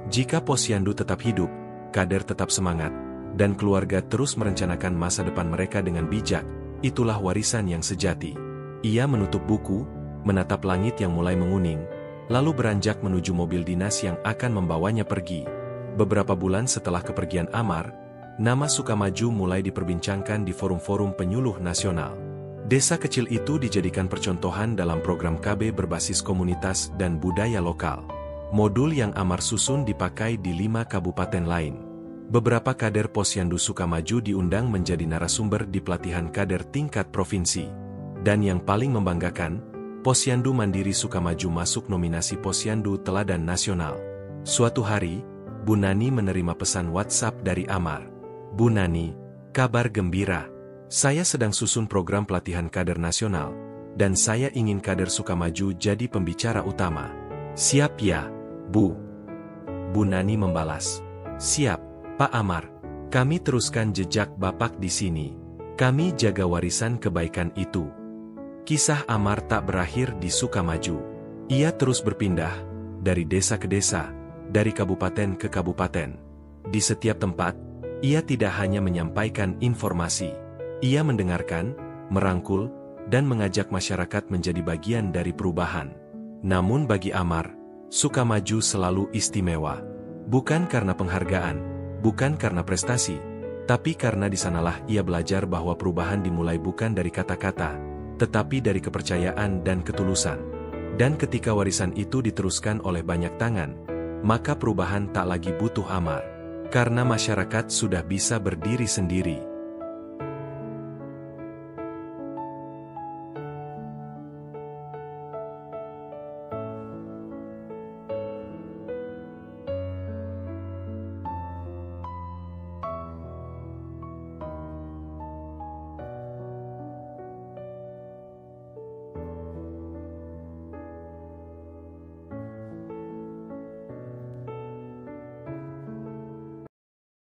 Jika Posyandu tetap hidup, kader tetap semangat, dan keluarga terus merencanakan masa depan mereka dengan bijak, itulah warisan yang sejati. Ia menutup buku, menatap langit yang mulai menguning, lalu beranjak menuju mobil dinas yang akan membawanya pergi. Beberapa bulan setelah kepergian Amar, nama Sukamaju mulai diperbincangkan di forum-forum penyuluh nasional. Desa kecil itu dijadikan percontohan dalam program KB berbasis komunitas dan budaya lokal. Modul yang Amar susun dipakai di 5 kabupaten lain. Beberapa kader Posyandu Sukamaju diundang menjadi narasumber di pelatihan kader tingkat provinsi. Dan yang paling membanggakan, Posyandu Mandiri Sukamaju masuk nominasi Posyandu Teladan Nasional. Suatu hari, Bu Nani menerima pesan WhatsApp dari Amar. "Bu Nani, kabar gembira. Saya sedang susun program pelatihan kader nasional, dan saya ingin kader Sukamaju jadi pembicara utama." "Siap ya, Bu." Bu Nani membalas, "Siap, Pak Amar. Kami teruskan jejak Bapak di sini. Kami jaga warisan kebaikan itu." Kisah Amar tak berakhir di Sukamaju. Ia terus berpindah, dari desa ke desa, dari kabupaten ke kabupaten. Di setiap tempat, ia tidak hanya menyampaikan informasi. Ia mendengarkan, merangkul, dan mengajak masyarakat menjadi bagian dari perubahan. Namun bagi Amar, Sukamaju selalu istimewa. Bukan karena penghargaan, bukan karena prestasi, tapi karena di sanalah ia belajar bahwa perubahan dimulai bukan dari kata-kata, tetapi dari kepercayaan dan ketulusan. Dan ketika warisan itu diteruskan oleh banyak tangan, maka perubahan tak lagi butuh Amar. Karena masyarakat sudah bisa berdiri sendiri.